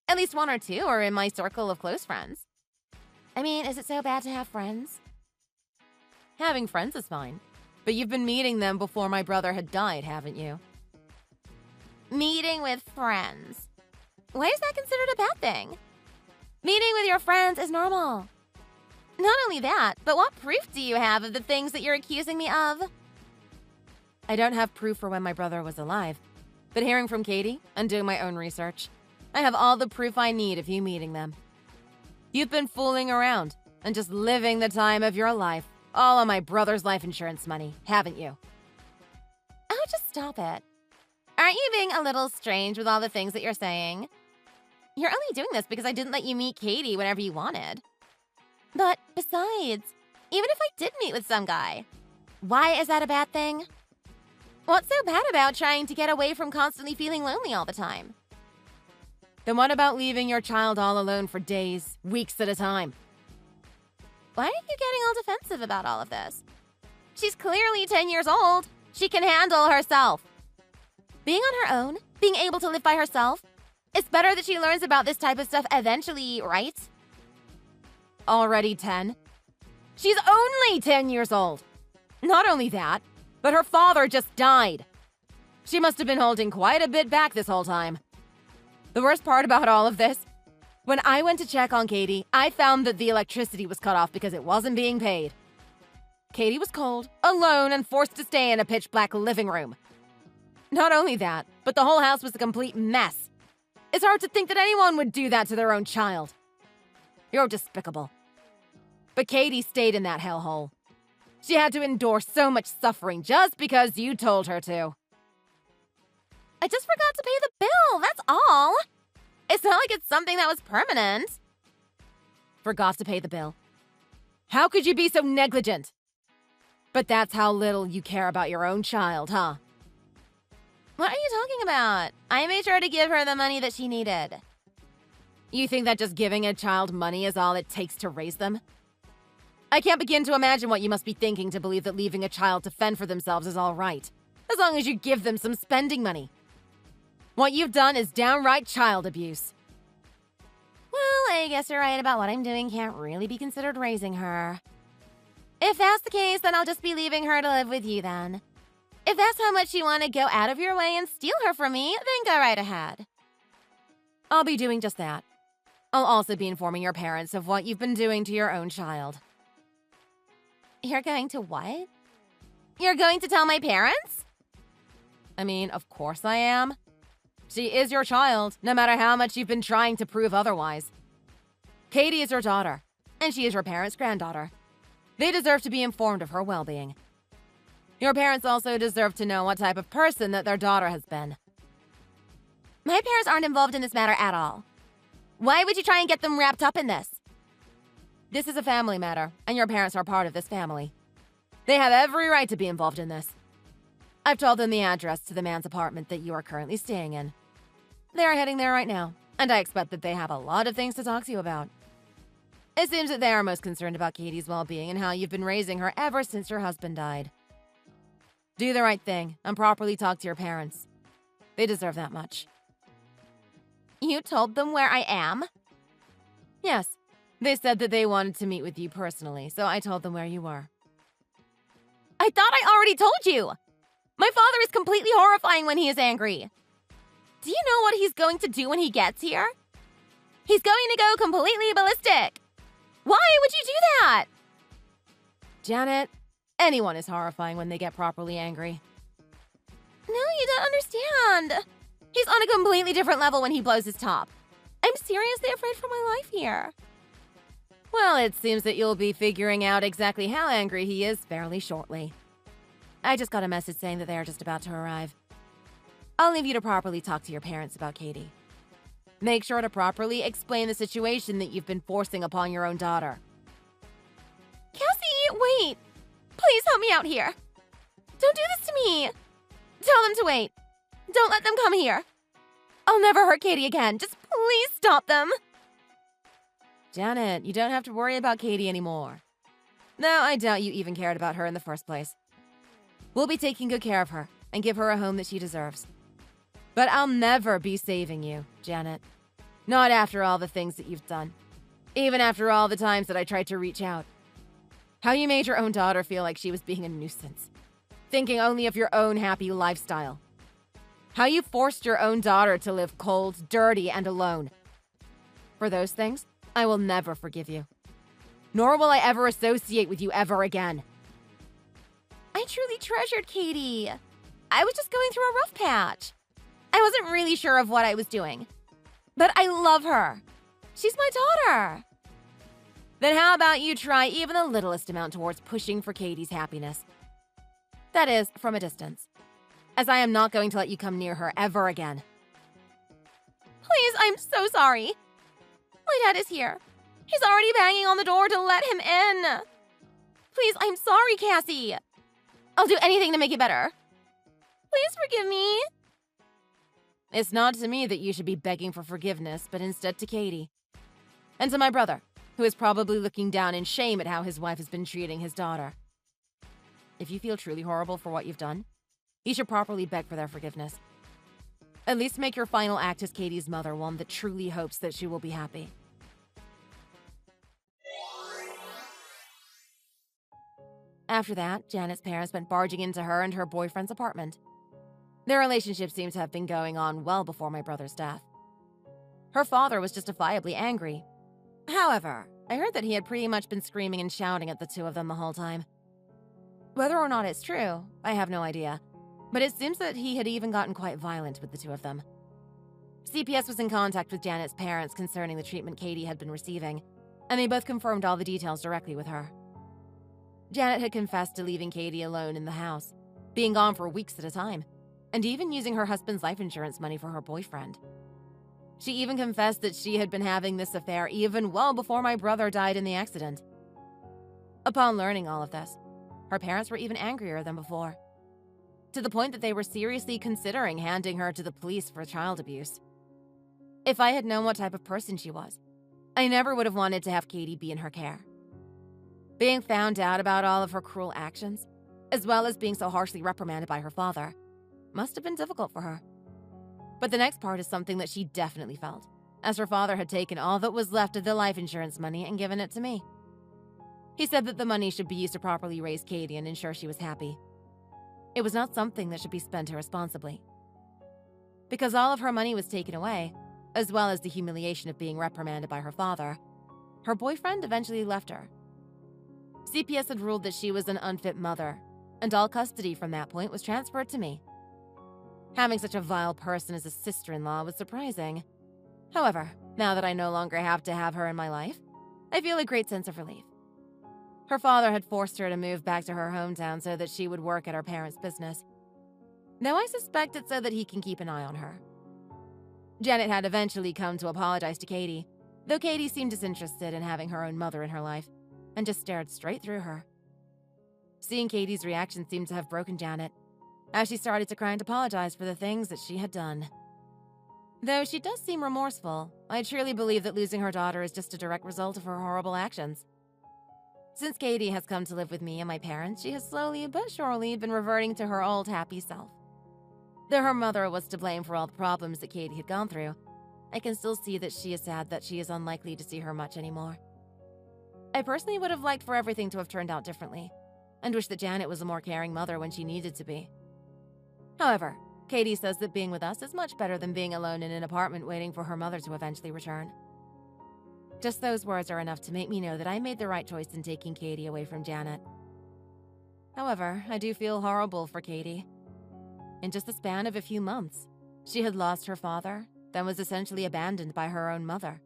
At least one or two are in my circle of close friends. I mean, is it so bad to have friends? Having friends is fine. But you've been meeting them before my brother had died, haven't you? Meeting with friends. Why is that considered a bad thing? Meeting with your friends is normal. Not only that, but what proof do you have of the things that you're accusing me of? I don't have proof for when my brother was alive, but hearing from Katie and doing my own research, I have all the proof I need of you meeting them. You've been fooling around and just living the time of your life, all on my brother's life insurance money, haven't you? Oh, just stop it. Aren't you being a little strange with all the things that you're saying? You're only doing this because I didn't let you meet Katie whenever you wanted. But besides, even if I did meet with some guy, why is that a bad thing? What's so bad about trying to get away from constantly feeling lonely all the time? Then what about leaving your child all alone for days, weeks at a time? Why are you getting all defensive about all of this? She's clearly 10 years old. She can handle herself. Being on her own, being able to live by herself, it's better that she learns about this type of stuff eventually, right? Already 10? She's only 10 years old. Not only that, but her father just died. She must have been holding quite a bit back this whole time. The worst part about all of this, when I went to check on Katie, I found that the electricity was cut off because it wasn't being paid. Katie was cold, alone, and forced to stay in a pitch-black living room. Not only that, but the whole house was a complete mess. It's hard to think that anyone would do that to their own child. You're despicable. But Katie stayed in that hellhole. She had to endure so much suffering just because you told her to. I just forgot to pay the bill, that's all. It's not like it's something that was permanent. Forgot to pay the bill. How could you be so negligent? But that's how little you care about your own child, huh? What are you talking about? I made sure to give her the money that she needed. You think that just giving a child money is all it takes to raise them? I can't begin to imagine what you must be thinking to believe that leaving a child to fend for themselves is all right, as long as you give them some spending money. What you've done is downright child abuse. Well, I guess you're right about what I'm doing can't really be considered raising her. If that's the case, then I'll just be leaving her to live with you then. If that's how much you want to go out of your way and steal her from me, then go right ahead. I'll be doing just that. I'll also be informing your parents of what you've been doing to your own child. You're going to what? You're going to tell my parents? I mean, of course I am. She is your child, no matter how much you've been trying to prove otherwise. Katie is your daughter, and she is your parents' granddaughter. They deserve to be informed of her well-being. Your parents also deserve to know what type of person that their daughter has been. My parents aren't involved in this matter at all. Why would you try and get them wrapped up in this? This is a family matter, and your parents are part of this family. They have every right to be involved in this. I've told them the address to the man's apartment that you are currently staying in. They are heading there right now, and I expect that they have a lot of things to talk to you about. It seems that they are most concerned about Katie's well-being and how you've been raising her ever since your husband died. Do the right thing and properly talk to your parents. They deserve that much. You told them where I am? Yes. They said that they wanted to meet with you personally, so I told them where you were. I thought I already told you! My father is completely horrifying when he is angry. Do you know what he's going to do when he gets here? He's going to go completely ballistic. Why would you do that? Janet, anyone is horrifying when they get properly angry. No, you don't understand. He's on a completely different level when he blows his top. I'm seriously afraid for my life here. Well, it seems that you'll be figuring out exactly how angry he is fairly shortly. I just got a message saying that they are just about to arrive. I'll leave you to properly talk to your parents about Katie. Make sure to properly explain the situation that you've been forcing upon your own daughter. Cassie, wait! Please help me out here. Don't do this to me. Tell them to wait. Don't let them come here. I'll never hurt Katie again. Just please stop them. Janet, you don't have to worry about Katie anymore. No, I doubt you even cared about her in the first place. We'll be taking good care of her and give her a home that she deserves. But I'll never be saving you, Janet. Not after all the things that you've done. Even after all the times that I tried to reach out. How you made your own daughter feel like she was being a nuisance. Thinking only of your own happy lifestyle. How you forced your own daughter to live cold, dirty, and alone. For those things, I will never forgive you. Nor will I ever associate with you ever again. I truly treasured Katie. I was just going through a rough patch. I wasn't really sure of what I was doing. But I love her. She's my daughter. Then how about you try even the littlest amount towards pushing for Katie's happiness? That is, from a distance. As I am not going to let you come near her ever again. Please, I'm so sorry. My dad is here. He's already banging on the door to let him in. Please, I'm sorry, Cassie. I'll do anything to make it better. Please forgive me. It's not to me that you should be begging for forgiveness, but instead to Katie. And to my brother, who is probably looking down in shame at how his wife has been treating his daughter. If you feel truly horrible for what you've done, you should properly beg for their forgiveness. At least make your final act as Katie's mother one that truly hopes that she will be happy. After that, Janet's parents went barging into her and her boyfriend's apartment. Their relationship seems to have been going on well before my brother's death. Her father was justifiably angry. However, I heard that he had pretty much been screaming and shouting at the two of them the whole time. Whether or not it's true, I have no idea, but it seems that he had even gotten quite violent with the two of them. CPS was in contact with Janet's parents concerning the treatment Katie had been receiving, and they both confirmed all the details directly with her. Janet had confessed to leaving Katie alone in the house, being gone for weeks at a time, and even using her husband's life insurance money for her boyfriend. She even confessed that she had been having this affair even well before my brother died in the accident. Upon learning all of this, her parents were even angrier than before, to the point that they were seriously considering handing her to the police for child abuse. If I had known what type of person she was, I never would have wanted to have Katie be in her care. Being found out about all of her cruel actions, as well as being so harshly reprimanded by her father, must have been difficult for her. But the next part is something that she definitely felt, as her father had taken all that was left of the life insurance money and given it to me. He said that the money should be used to properly raise Katie and ensure she was happy. It was not something that should be spent irresponsibly. Because all of her money was taken away, as well as the humiliation of being reprimanded by her father, her boyfriend eventually left her. CPS had ruled that she was an unfit mother, and all custody from that point was transferred to me. Having such a vile person as a sister-in-law was surprising. However, now that I no longer have to have her in my life, I feel a great sense of relief. Her father had forced her to move back to her hometown so that she would work at her parents' business, though I suspect it's so that he can keep an eye on her. Janet had eventually come to apologize to Katie, though Katie seemed disinterested in having her own mother in her life, and just stared straight through her. Seeing Katie's reaction seemed to have broken Janet, as she started to cry and apologize for the things that she had done. Though she does seem remorseful, I truly believe that losing her daughter is just a direct result of her horrible actions. Since Katie has come to live with me and my parents, she has slowly but surely been reverting to her old happy self. Though her mother was to blame for all the problems that Katie had gone through, I can still see that she is sad that she is unlikely to see her much anymore. I personally would have liked for everything to have turned out differently, and wish that Janet was a more caring mother when she needed to be. However, Katie says that being with us is much better than being alone in an apartment waiting for her mother to eventually return. Just those words are enough to make me know that I made the right choice in taking Katie away from Janet. However, I do feel horrible for Katie. In just the span of a few months, she had lost her father, then was essentially abandoned by her own mother.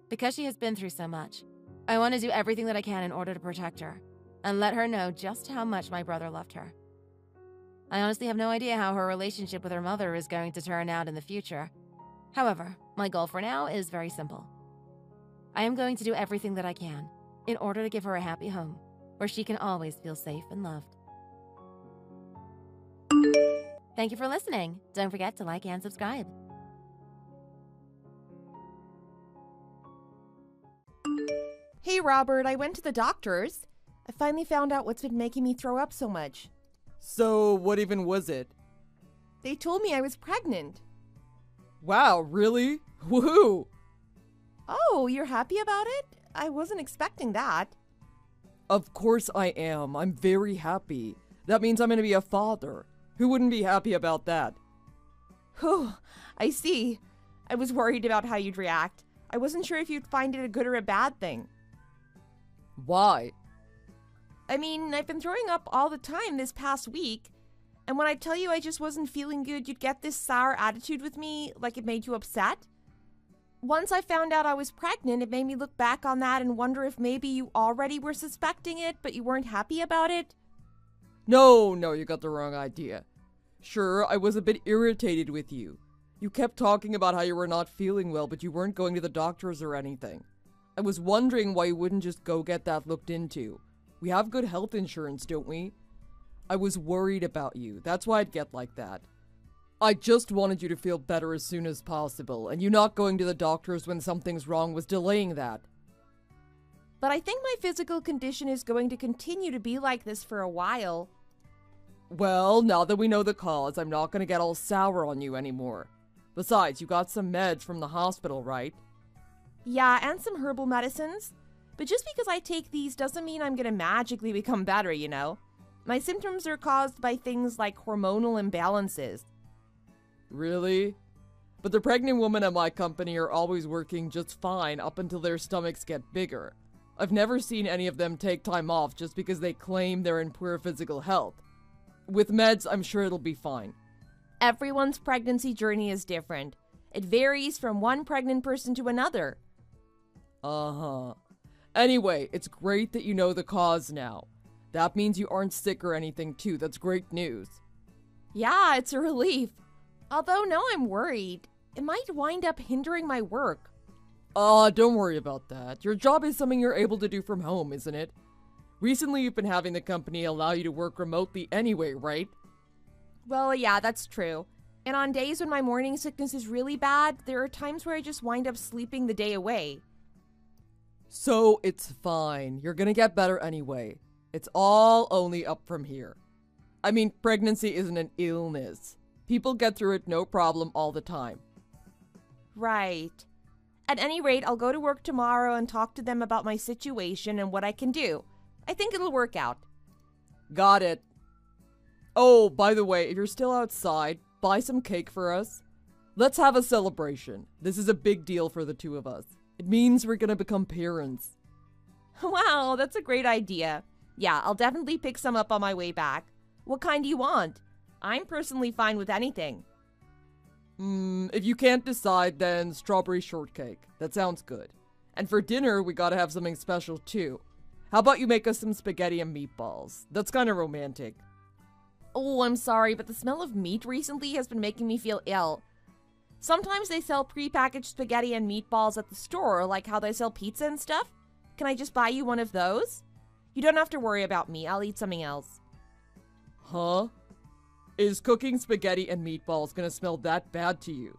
Because she has been through so much, I want to do everything that I can in order to protect her, and let her know just how much my brother loved her. I honestly have no idea how her relationship with her mother is going to turn out in the future. However, my goal for now is very simple. I am going to do everything that I can in order to give her a happy home where she can always feel safe and loved. Thank you for listening. Don't forget to like and subscribe. Hey Robert, I went to the doctor's. I finally found out what's been making me throw up so much. So, what even was it? They told me I was pregnant. Wow, really? Woohoo! Oh, you're happy about it? I wasn't expecting that. Of course I am. I'm very happy. That means I'm gonna be a father. Who wouldn't be happy about that? Whew, I see. I was worried about how you'd react. I wasn't sure if you'd find it a good or a bad thing. Why? I mean, I've been throwing up all the time this past week, and when I tell you I just wasn't feeling good, you'd get this sour attitude with me, like it made you upset. Once I found out I was pregnant, it made me look back on that and wonder if maybe you already were suspecting it, but you weren't happy about it. No, you got the wrong idea. Sure, I was a bit irritated with you. You kept talking about how you were not feeling well, but you weren't going to the doctors or anything. I was wondering why you wouldn't just go get that looked into. We have good health insurance, don't we? I was worried about you. That's why I'd get like that. I just wanted you to feel better as soon as possible, and you not going to the doctors when something's wrong was delaying that. But I think my physical condition is going to continue to be like this for a while. Well, now that we know the cause, I'm not gonna get all sour on you anymore. Besides, you got some meds from the hospital, right? Yeah, and some herbal medicines. But just because I take these doesn't mean I'm gonna magically become better, you know? My symptoms are caused by things like hormonal imbalances. Really? But the pregnant women at my company are always working just fine up until their stomachs get bigger. I've never seen any of them take time off just because they claim they're in poor physical health. With meds, I'm sure it'll be fine. Everyone's pregnancy journey is different. It varies from one pregnant person to another. Uh-huh. Anyway, it's great that you know the cause now. That means you aren't sick or anything too. That's great news. Yeah, it's a relief. Although now I'm worried. It might wind up hindering my work. Don't worry about that. Your job is something you're able to do from home, isn't it? Recently, you've been having the company allow you to work remotely anyway, right? Well, yeah, that's true. And on days when my morning sickness is really bad, there are times where I just wind up sleeping the day away. So, it's fine. You're gonna get better anyway. It's all only up from here. I mean, pregnancy isn't an illness. People get through it no problem all the time. Right. At any rate, I'll go to work tomorrow and talk to them about my situation and what I can do. I think it'll work out. Got it. Oh, by the way, if you're still outside, buy some cake for us. Let's have a celebration. This is a big deal for the two of us. It means we're gonna become parents. Wow, that's a great idea. Yeah, I'll definitely pick some up on my way back. What kind do you want? I'm personally fine with anything. If you can't decide, then strawberry shortcake. That sounds good. And for dinner, we gotta have something special too. How about you make us some spaghetti and meatballs? That's kind of romantic. Oh, I'm sorry, but the smell of meat recently has been making me feel ill. Sometimes they sell prepackaged spaghetti and meatballs at the store, like how they sell pizza and stuff. Can I just buy you one of those? You don't have to worry about me. I'll eat something else. Huh? Is cooking spaghetti and meatballs gonna smell that bad to you?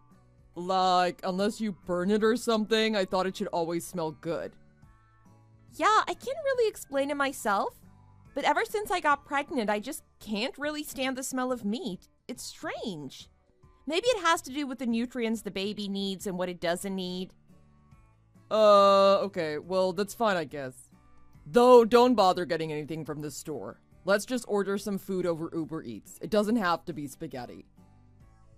Like, unless you burn it or something, I thought it should always smell good. Yeah, I can't really explain it myself, but ever since I got pregnant, I just can't really stand the smell of meat. It's strange. Maybe it has to do with the nutrients the baby needs and what it doesn't need. Okay, well, that's fine, I guess. Though, don't bother getting anything from the store. Let's just order some food over Uber Eats. It doesn't have to be spaghetti.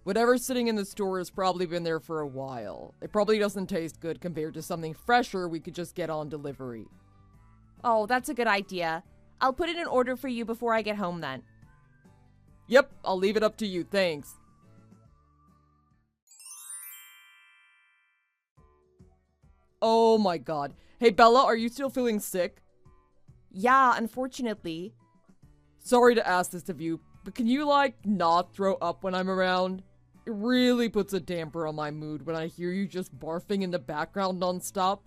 Whatever's sitting in the store has probably been there for a while. It probably doesn't taste good compared to something fresher we could just get on delivery. Oh, that's a good idea. I'll put in an order for you before I get home then. Yep, I'll leave it up to you, thanks. Oh my god. Hey Bella, are you still feeling sick? Yeah, unfortunately. Sorry to ask this of you, but can you, like, not throw up when I'm around? It really puts a damper on my mood when I hear you just barfing in the background nonstop.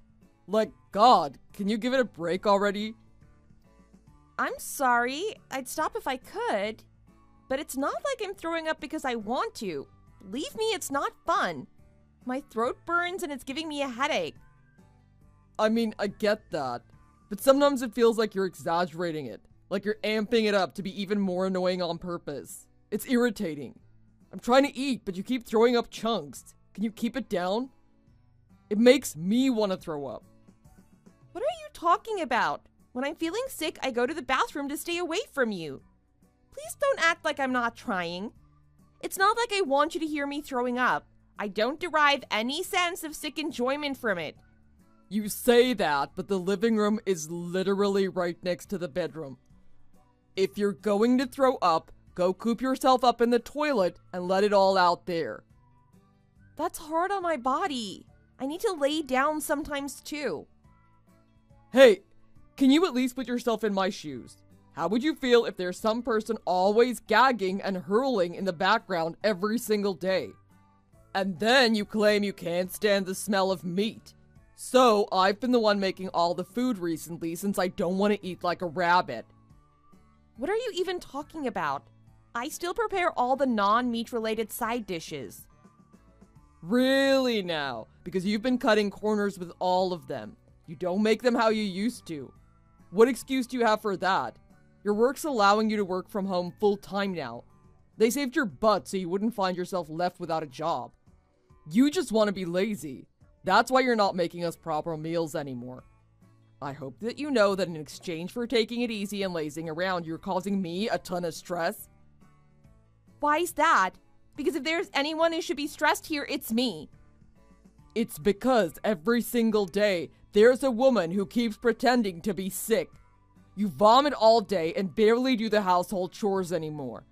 Like, God, can you give it a break already? I'm sorry. I'd stop if I could. But it's not like I'm throwing up because I want to. Believe me, it's not fun. My throat burns and it's giving me a headache. I mean, I get that. But sometimes it feels like you're exaggerating it. Like you're amping it up to be even more annoying on purpose. It's irritating. I'm trying to eat, but you keep throwing up chunks. Can you keep it down? It makes me want to throw up. What are you talking about? When I'm feeling sick, I go to the bathroom to stay away from you. Please don't act like I'm not trying. It's not like I want you to hear me throwing up. I don't derive any sense of sick enjoyment from it. You say that, but the living room is literally right next to the bedroom. If you're going to throw up, go coop yourself up in the toilet and let it all out there. That's hard on my body. I need to lay down sometimes too. Hey, can you at least put yourself in my shoes? How would you feel if there's some person always gagging and hurling in the background every single day? And then you claim you can't stand the smell of meat. So, I've been the one making all the food recently since I don't want to eat like a rabbit. What are you even talking about? I still prepare all the non-meat related side dishes. Really now? Because you've been cutting corners with all of them. You don't make them how you used to. What excuse do you have for that? Your work's allowing you to work from home full time now. They saved your butt so you wouldn't find yourself left without a job. You just want to be lazy. That's why you're not making us proper meals anymore. I hope that you know that in exchange for taking it easy and lazing around, you're causing me a ton of stress. Why's that? Because if there's anyone who should be stressed here, it's me. It's because every single day, there's a woman who keeps pretending to be sick. You vomit all day and barely do the household chores anymore.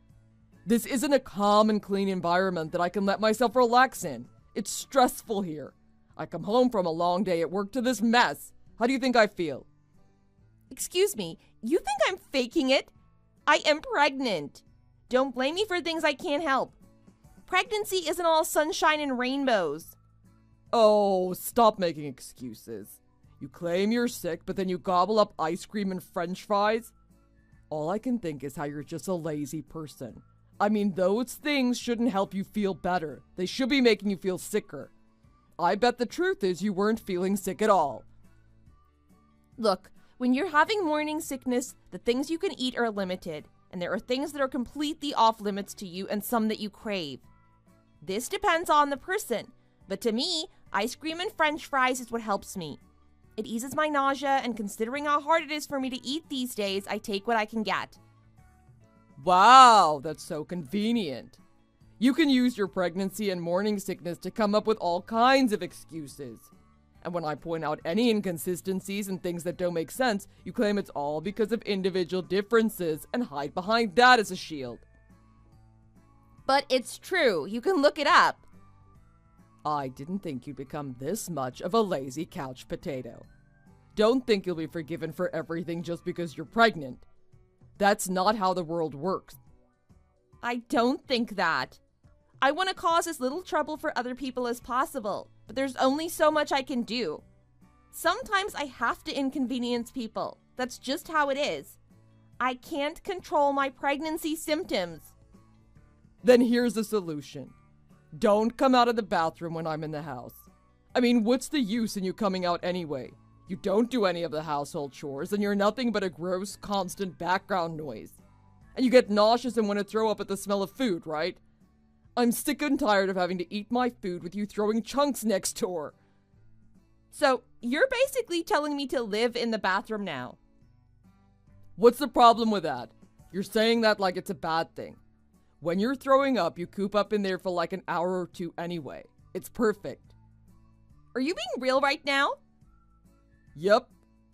This isn't a calm and clean environment that I can let myself relax in. It's stressful here. I come home from a long day at work to this mess. How do you think I feel? Excuse me, you think I'm faking it? I am pregnant. Don't blame me for things I can't help. Pregnancy isn't all sunshine and rainbows. Oh, stop making excuses. You claim you're sick, but then you gobble up ice cream and french fries? All I can think is how you're just a lazy person. I mean, those things shouldn't help you feel better. They should be making you feel sicker. I bet the truth is you weren't feeling sick at all. Look, when you're having morning sickness, the things you can eat are limited, and there are things that are completely off limits to you and some that you crave. This depends on the person, but to me, ice cream and french fries is what helps me. It eases my nausea, and considering how hard it is for me to eat these days, I take what I can get. Wow, that's so convenient. You can use your pregnancy and morning sickness to come up with all kinds of excuses. And when I point out any inconsistencies and things that don't make sense, you claim it's all because of individual differences and hide behind that as a shield. But it's true. You can look it up. I didn't think you'd become this much of a lazy couch potato. Don't think you'll be forgiven for everything just because you're pregnant. That's not how the world works. I don't think that. I want to cause as little trouble for other people as possible, but there's only so much I can do. Sometimes I have to inconvenience people. That's just how it is. I can't control my pregnancy symptoms. Then here's the solution. Don't come out of the bathroom when I'm in the house. I mean, what's the use in you coming out anyway? You don't do any of the household chores, and you're nothing but a gross, constant background noise. And you get nauseous and want to throw up at the smell of food, right? I'm sick and tired of having to eat my food with you throwing chunks next door. So, you're basically telling me to live in the bathroom now. What's the problem with that? You're saying that like it's a bad thing. When you're throwing up, you coop up in there for like an hour or two anyway. It's perfect. Are you being real right now? Yep.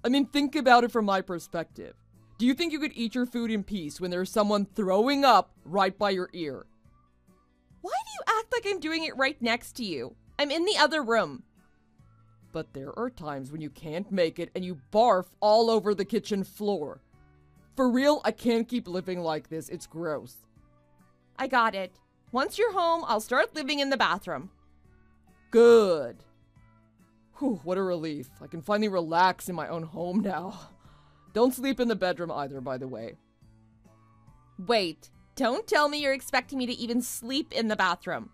I mean, think about it from my perspective. Do you think you could eat your food in peace when there's someone throwing up right by your ear? Why do you act like I'm doing it right next to you? I'm in the other room. But there are times when you can't make it and you barf all over the kitchen floor. For real, I can't keep living like this. It's gross. I got it. Once you're home, I'll start living in the bathroom. Good. Whew, what a relief. I can finally relax in my own home now. Don't sleep in the bedroom either, by the way. Wait, don't tell me you're expecting me to even sleep in the bathroom.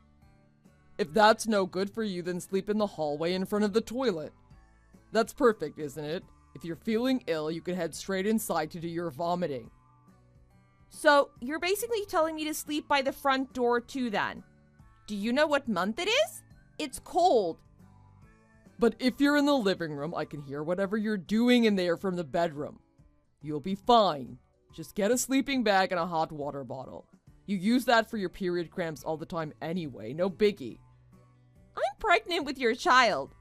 If that's no good for you, then sleep in the hallway in front of the toilet. That's perfect, isn't it? If you're feeling ill, you can head straight inside to do your vomiting. So, you're basically telling me to sleep by the front door too then. Do you know what month it is? It's cold. But if you're in the living room, I can hear whatever you're doing in there from the bedroom. You'll be fine. Just get a sleeping bag and a hot water bottle. You use that for your period cramps all the time anyway, no biggie. I'm pregnant with your child.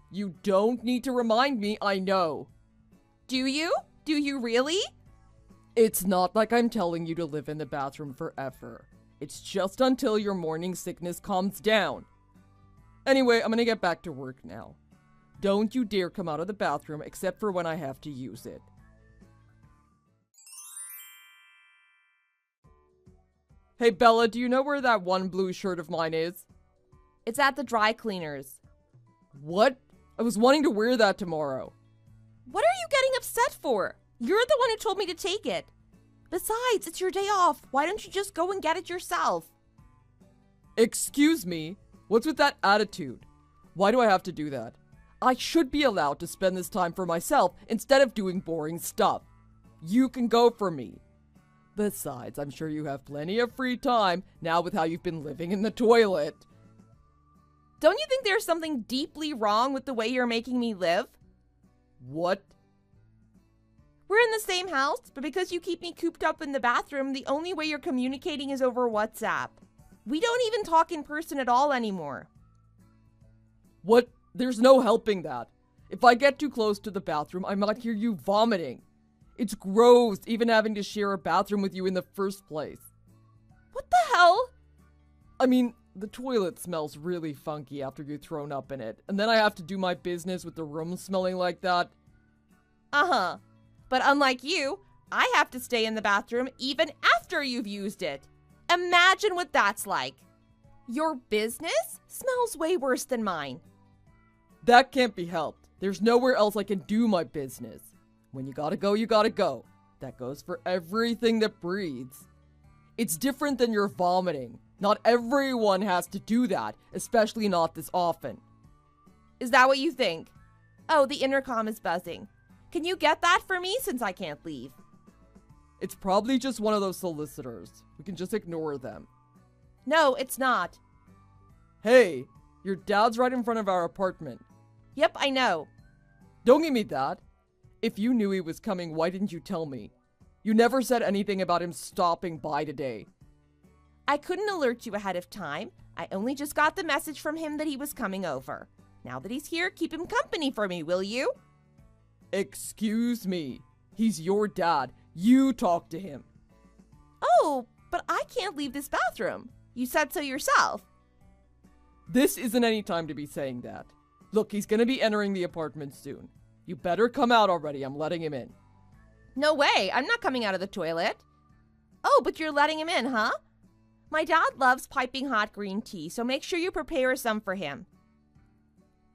You don't need to remind me, I know. Do you? Do you really? It's not like I'm telling you to live in the bathroom forever. It's just until your morning sickness calms down. Anyway, I'm gonna get back to work now. Don't you dare come out of the bathroom except for when I have to use it. Hey Bella, do you know where that one blue shirt of mine is? It's at the dry cleaners. What? I was wanting to wear that tomorrow. What are you getting upset for? You're the one who told me to take it. Besides, it's your day off. Why don't you just go and get it yourself? Excuse me? What's with that attitude? Why do I have to do that? I should be allowed to spend this time for myself instead of doing boring stuff. You can go for me. Besides, I'm sure you have plenty of free time now with how you've been living in the toilet. Don't you think there's something deeply wrong with the way you're making me live? What? We're in the same house, but because you keep me cooped up in the bathroom, the only way you're communicating is over WhatsApp. We don't even talk in person at all anymore. What? There's no helping that. If I get too close to the bathroom, I might hear you vomiting. It's gross even having to share a bathroom with you in the first place. What the hell? I mean, the toilet smells really funky after you've thrown up in it, and then I have to do my business with the room smelling like that. Uh-huh. But unlike you, I have to stay in the bathroom even after you've used it. Imagine what that's like. Your business smells way worse than mine. That can't be helped. There's nowhere else I can do my business. When you gotta go, you gotta go. That goes for everything that breathes. It's different than your vomiting. Not everyone has to do that, especially not this often. Is that what you think? Oh, the intercom is buzzing. Can you get that for me since I can't leave? It's probably just one of those solicitors. We can just ignore them. No, it's not. Hey, your dad's right in front of our apartment. Yep, I know. Don't give me that. If you knew he was coming, why didn't you tell me? You never said anything about him stopping by today. I couldn't alert you ahead of time. I only just got the message from him that he was coming over. Now that he's here, keep him company for me, will you? Excuse me. He's your dad. You talk to him. Oh, but I can't leave this bathroom. You said so yourself. This isn't any time to be saying that. Look, he's gonna be entering the apartment soon. You better come out already. I'm letting him in. No way. I'm not coming out of the toilet. Oh, but you're letting him in, huh? My dad loves piping hot green tea, so make sure you prepare some for him.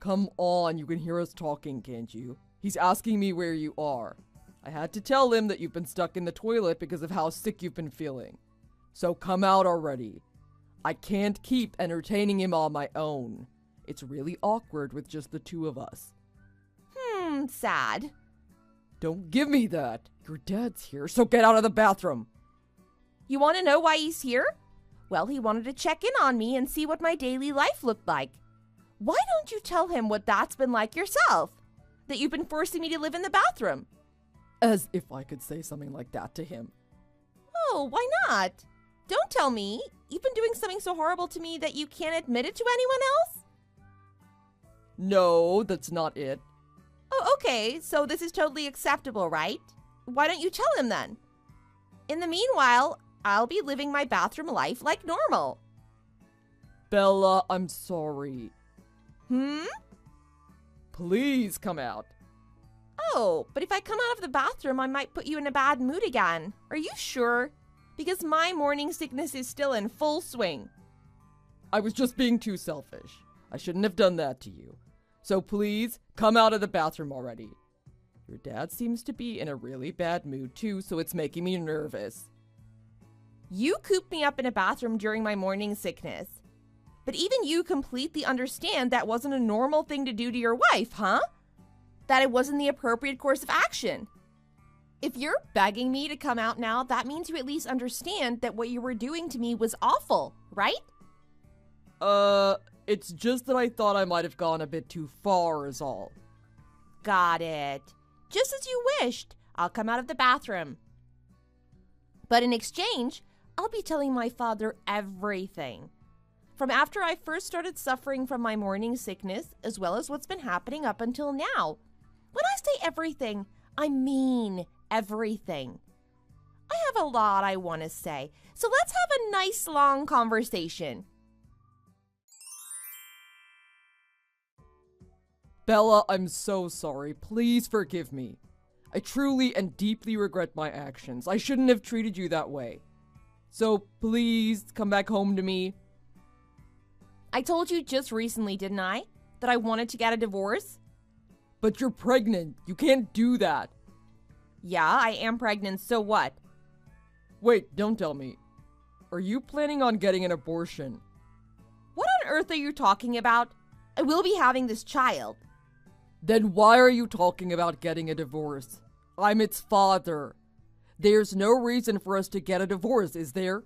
Come on, you can hear us talking, can't you? He's asking me where you are. I had to tell him that you've been stuck in the toilet because of how sick you've been feeling. So come out already. I can't keep entertaining him on my own. It's really awkward with just the two of us. Sad. Don't give me that. Your dad's here, so get out of the bathroom. You want to know why he's here? Well, he wanted to check in on me and see what my daily life looked like. Why don't you tell him what that's been like yourself? That you've been forcing me to live in the bathroom. As if I could say something like that to him. Oh, why not? Don't tell me. You've been doing something so horrible to me that you can't admit it to anyone else? No, that's not it. Oh, okay, so this is totally acceptable, right? Why don't you tell him then? In the meanwhile, I'll be living my bathroom life like normal. Bella, I'm sorry. Hmm? Please come out. Oh, but if I come out of the bathroom, I might put you in a bad mood again. Are you sure? Because my morning sickness is still in full swing. I was just being too selfish. I shouldn't have done that to you. So please, come out of the bathroom already. Your dad seems to be in a really bad mood too, so it's making me nervous. You cooped me up in a bathroom during my morning sickness. But even you completely understand that wasn't a normal thing to do to your wife, huh? That it wasn't the appropriate course of action. If you're begging me to come out now, that means you at least understand that what you were doing to me was awful, right? It's just that I thought I might have gone a bit too far is all. Got it. Just as you wished, I'll come out of the bathroom. But in exchange, I'll be telling my father everything. From after I first started suffering from my morning sickness, as well as what's been happening up until now. When I say everything, I mean everything. I have a lot I want to say, so let's have a nice long conversation. Bella, I'm so sorry. Please forgive me. I truly and deeply regret my actions. I shouldn't have treated you that way. So please come back home to me. I told you just recently, didn't I? That I wanted to get a divorce? But you're pregnant. You can't do that. Yeah, I am pregnant, so what? Wait, don't tell me. Are you planning on getting an abortion? What on earth are you talking about? I will be having this child. Then why are you talking about getting a divorce? I'm its father. There's no reason for us to get a divorce, is there?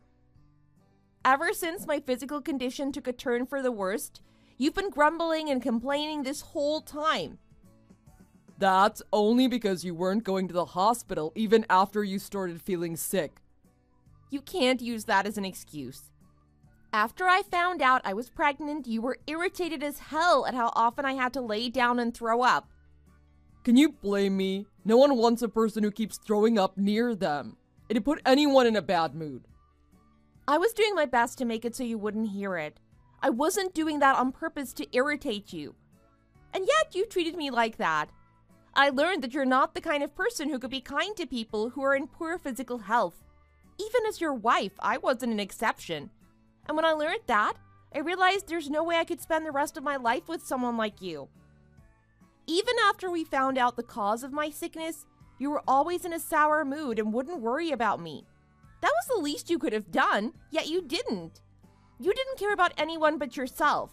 Ever since my physical condition took a turn for the worst, you've been grumbling and complaining this whole time. That's only because you weren't going to the hospital even after you started feeling sick. You can't use that as an excuse. After I found out I was pregnant, you were irritated as hell at how often I had to lay down and throw up. Can you blame me? No one wants a person who keeps throwing up near them. It'd put anyone in a bad mood. I was doing my best to make it so you wouldn't hear it. I wasn't doing that on purpose to irritate you. And yet you treated me like that. I learned that you're not the kind of person who could be kind to people who are in poor physical health. Even as your wife, I wasn't an exception. And when I learned that, I realized there's no way I could spend the rest of my life with someone like you. Even after we found out the cause of my sickness, you were always in a sour mood and wouldn't worry about me. That was the least you could have done, yet you didn't. You didn't care about anyone but yourself.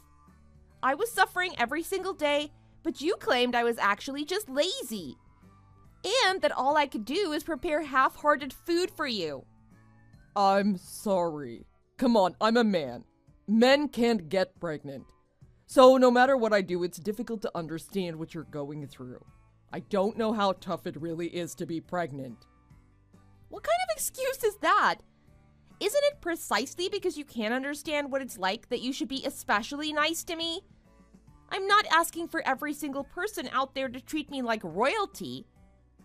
I was suffering every single day, but you claimed I was actually just lazy. And that all I could do is prepare half-hearted food for you. I'm sorry. Come on, I'm a man. Men can't get pregnant. So no matter what I do, it's difficult to understand what you're going through. I don't know how tough it really is to be pregnant. What kind of excuse is that? Isn't it precisely because you can't understand what it's like that you should be especially nice to me? I'm not asking for every single person out there to treat me like royalty.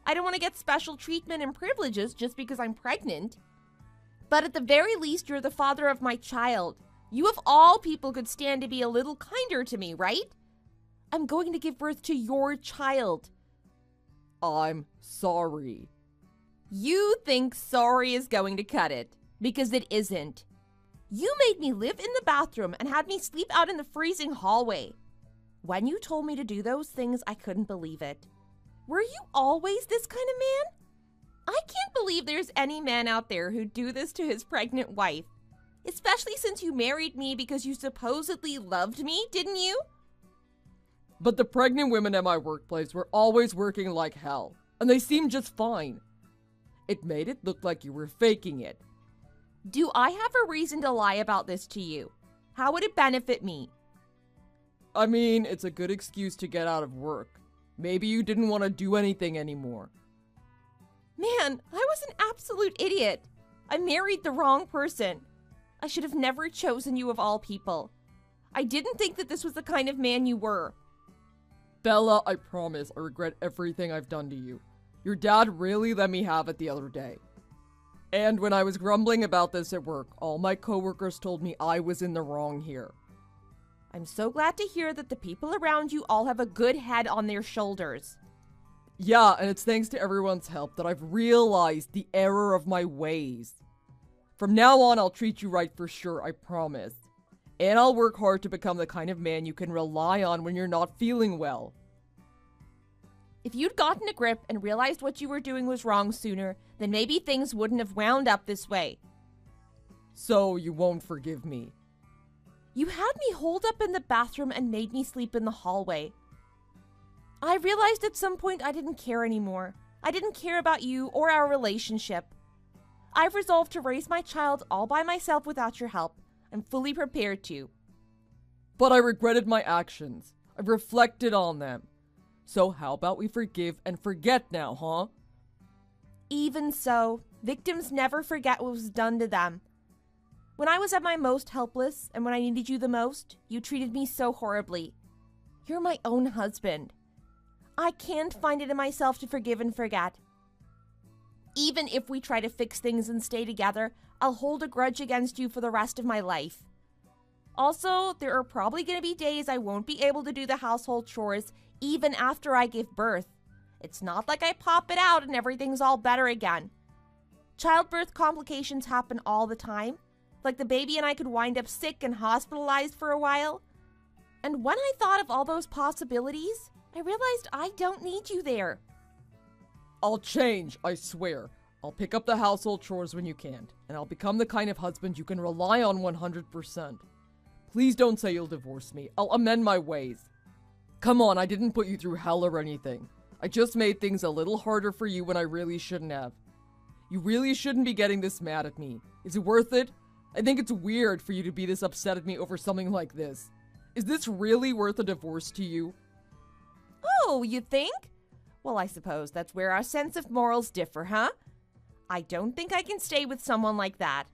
I don't want to get special treatment and privileges just because I'm pregnant. But at the very least, you're the father of my child. You of all people could stand to be a little kinder to me, right? I'm going to give birth to your child. I'm sorry. You think sorry is going to cut it, because it isn't. You made me live in the bathroom and had me sleep out in the freezing hallway. When you told me to do those things, I couldn't believe it. Were you always this kind of man? I can't believe there's any man out there who'd do this to his pregnant wife. Especially since you married me because you supposedly loved me, didn't you? But the pregnant women at my workplace were always working like hell, and they seemed just fine. It made it look like you were faking it. Do I have a reason to lie about this to you? How would it benefit me? I mean, it's a good excuse to get out of work. Maybe you didn't want to do anything anymore. Man, I was an absolute idiot. I married the wrong person. I should have never chosen you of all people. I didn't think that this was the kind of man you were. Bella, I promise I regret everything I've done to you. Your dad really let me have it the other day. And when I was grumbling about this at work, all my coworkers told me I was in the wrong here. I'm so glad to hear that the people around you all have a good head on their shoulders. Yeah, and it's thanks to everyone's help that I've realized the error of my ways. From now on, I'll treat you right for sure, I promise. And I'll work hard to become the kind of man you can rely on when you're not feeling well. If you'd gotten a grip and realized what you were doing was wrong sooner, then maybe things wouldn't have wound up this way. So you won't forgive me? You had me holed up in the bathroom and made me sleep in the hallway. I realized at some point I didn't care anymore. I didn't care about you or our relationship. I've resolved to raise my child all by myself without your help. I'm fully prepared to. But I regretted my actions. I've reflected on them. So how about we forgive and forget now, huh? Even so, victims never forget what was done to them. When I was at my most helpless and when I needed you the most, you treated me so horribly. You're my own husband. I can't find it in myself to forgive and forget. Even if we try to fix things and stay together, I'll hold a grudge against you for the rest of my life. Also, there are probably going to be days I won't be able to do the household chores, even after I give birth. It's not like I pop it out and everything's all better again. Childbirth complications happen all the time. Like the baby and I could wind up sick and hospitalized for a while. And when I thought of all those possibilities, I realized I don't need you there. I'll change, I swear. I'll pick up the household chores when you can't, and I'll become the kind of husband you can rely on 100%. Please don't say you'll divorce me. I'll amend my ways. Come on, I didn't put you through hell or anything. I just made things a little harder for you when I really shouldn't have. You really shouldn't be getting this mad at me. Is it worth it? I think it's weird for you to be this upset at me over something like this. Is this really worth a divorce to you? Oh, you think? Well, I suppose that's where our sense of morals differ, huh? I don't think I can stay with someone like that.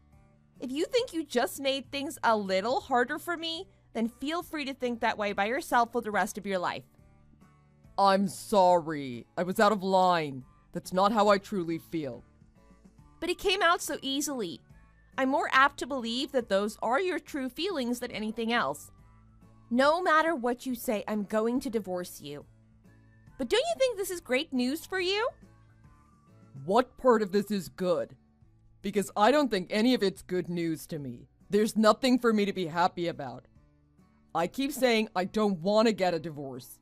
If you think you just made things a little harder for me, then feel free to think that way by yourself for the rest of your life. I'm sorry. I was out of line. That's not how I truly feel. But it came out so easily. I'm more apt to believe that those are your true feelings than anything else. No matter what you say, I'm going to divorce you. But don't you think this is great news for you? What part of this is good? Because I don't think any of it's good news to me. There's nothing for me to be happy about. I keep saying I don't want to get a divorce.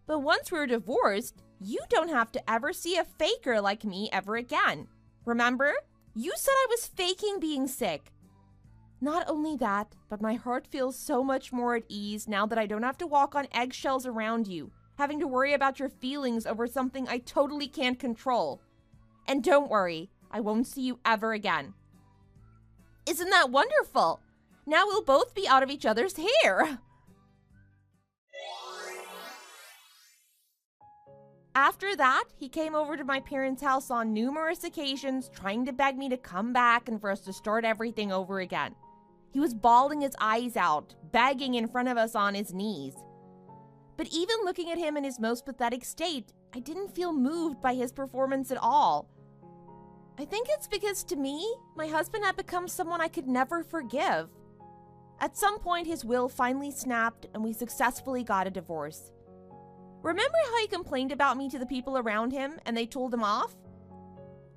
But once we're divorced, you don't have to ever see a faker like me ever again. Remember? You said I was faking being sick. Not only that, but my heart feels so much more at ease now that I don't have to walk on eggshells around you, having to worry about your feelings over something I totally can't control. And don't worry, I won't see you ever again. Isn't that wonderful? Now we'll both be out of each other's hair. After that, he came over to my parents' house on numerous occasions, trying to beg me to come back and for us to start everything over again. He was bawling his eyes out, begging in front of us on his knees. But even looking at him in his most pathetic state, I didn't feel moved by his performance at all. I think it's because to me, my husband had become someone I could never forgive. At some point, his will finally snapped and we successfully got a divorce. Remember how he complained about me to the people around him and they told him off?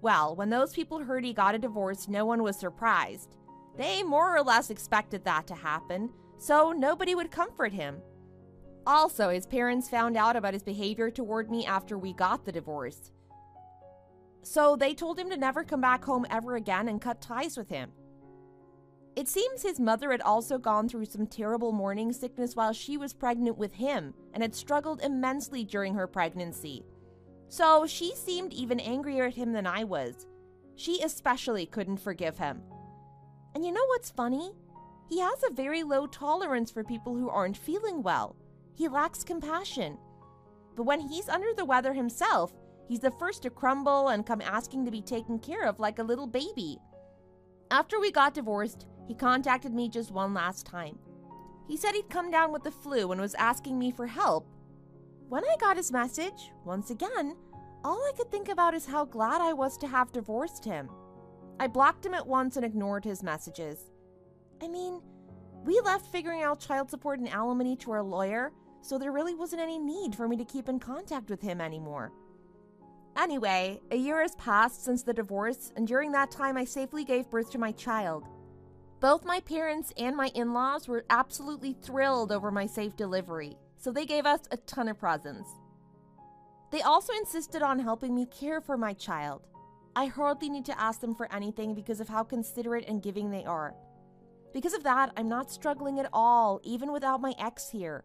Well, when those people heard he got a divorce, no one was surprised. They more or less expected that to happen, so nobody would comfort him. Also, his parents found out about his behavior toward me after we got the divorce. So they told him to never come back home ever again and cut ties with him. It seems his mother had also gone through some terrible morning sickness while she was pregnant with him and had struggled immensely during her pregnancy. So she seemed even angrier at him than I was. She especially couldn't forgive him. And you know what's funny? He has a very low tolerance for people who aren't feeling well. He lacks compassion. But when he's under the weather himself, he's the first to crumble and come asking to be taken care of like a little baby. After we got divorced, he contacted me just one last time. He said he'd come down with the flu and was asking me for help. When I got his message, once again, all I could think about is how glad I was to have divorced him. I blocked him at once and ignored his messages. I mean, we left figuring out child support and alimony to our lawyer, so there really wasn't any need for me to keep in contact with him anymore. Anyway, a year has passed since the divorce, and during that time I safely gave birth to my child. Both my parents and my in-laws were absolutely thrilled over my safe delivery, so they gave us a ton of presents. They also insisted on helping me care for my child. I hardly need to ask them for anything because of how considerate and giving they are. Because of that, I'm not struggling at all, even without my ex here.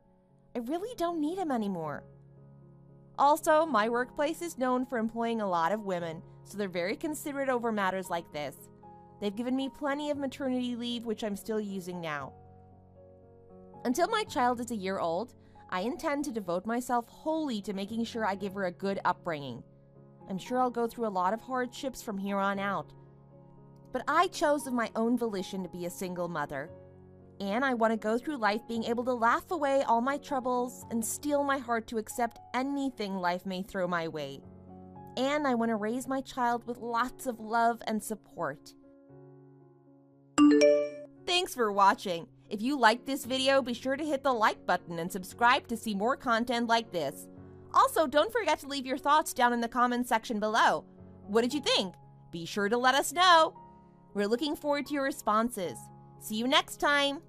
I really don't need him anymore. Also, my workplace is known for employing a lot of women, so they're very considerate over matters like this. They've given me plenty of maternity leave, which I'm still using now. Until my child is a year old, I intend to devote myself wholly to making sure I give her a good upbringing. I'm sure I'll go through a lot of hardships from here on out. But I chose of my own volition to be a single mother. And I want to go through life being able to laugh away all my troubles and steel my heart to accept anything life may throw my way. And I want to raise my child with lots of love and support. Thanks for watching. If you liked this video, be sure to hit the like button and subscribe to see more content like this. Also, don't forget to leave your thoughts down in the comments section below. What did you think? Be sure to let us know. We're looking forward to your responses. See you next time!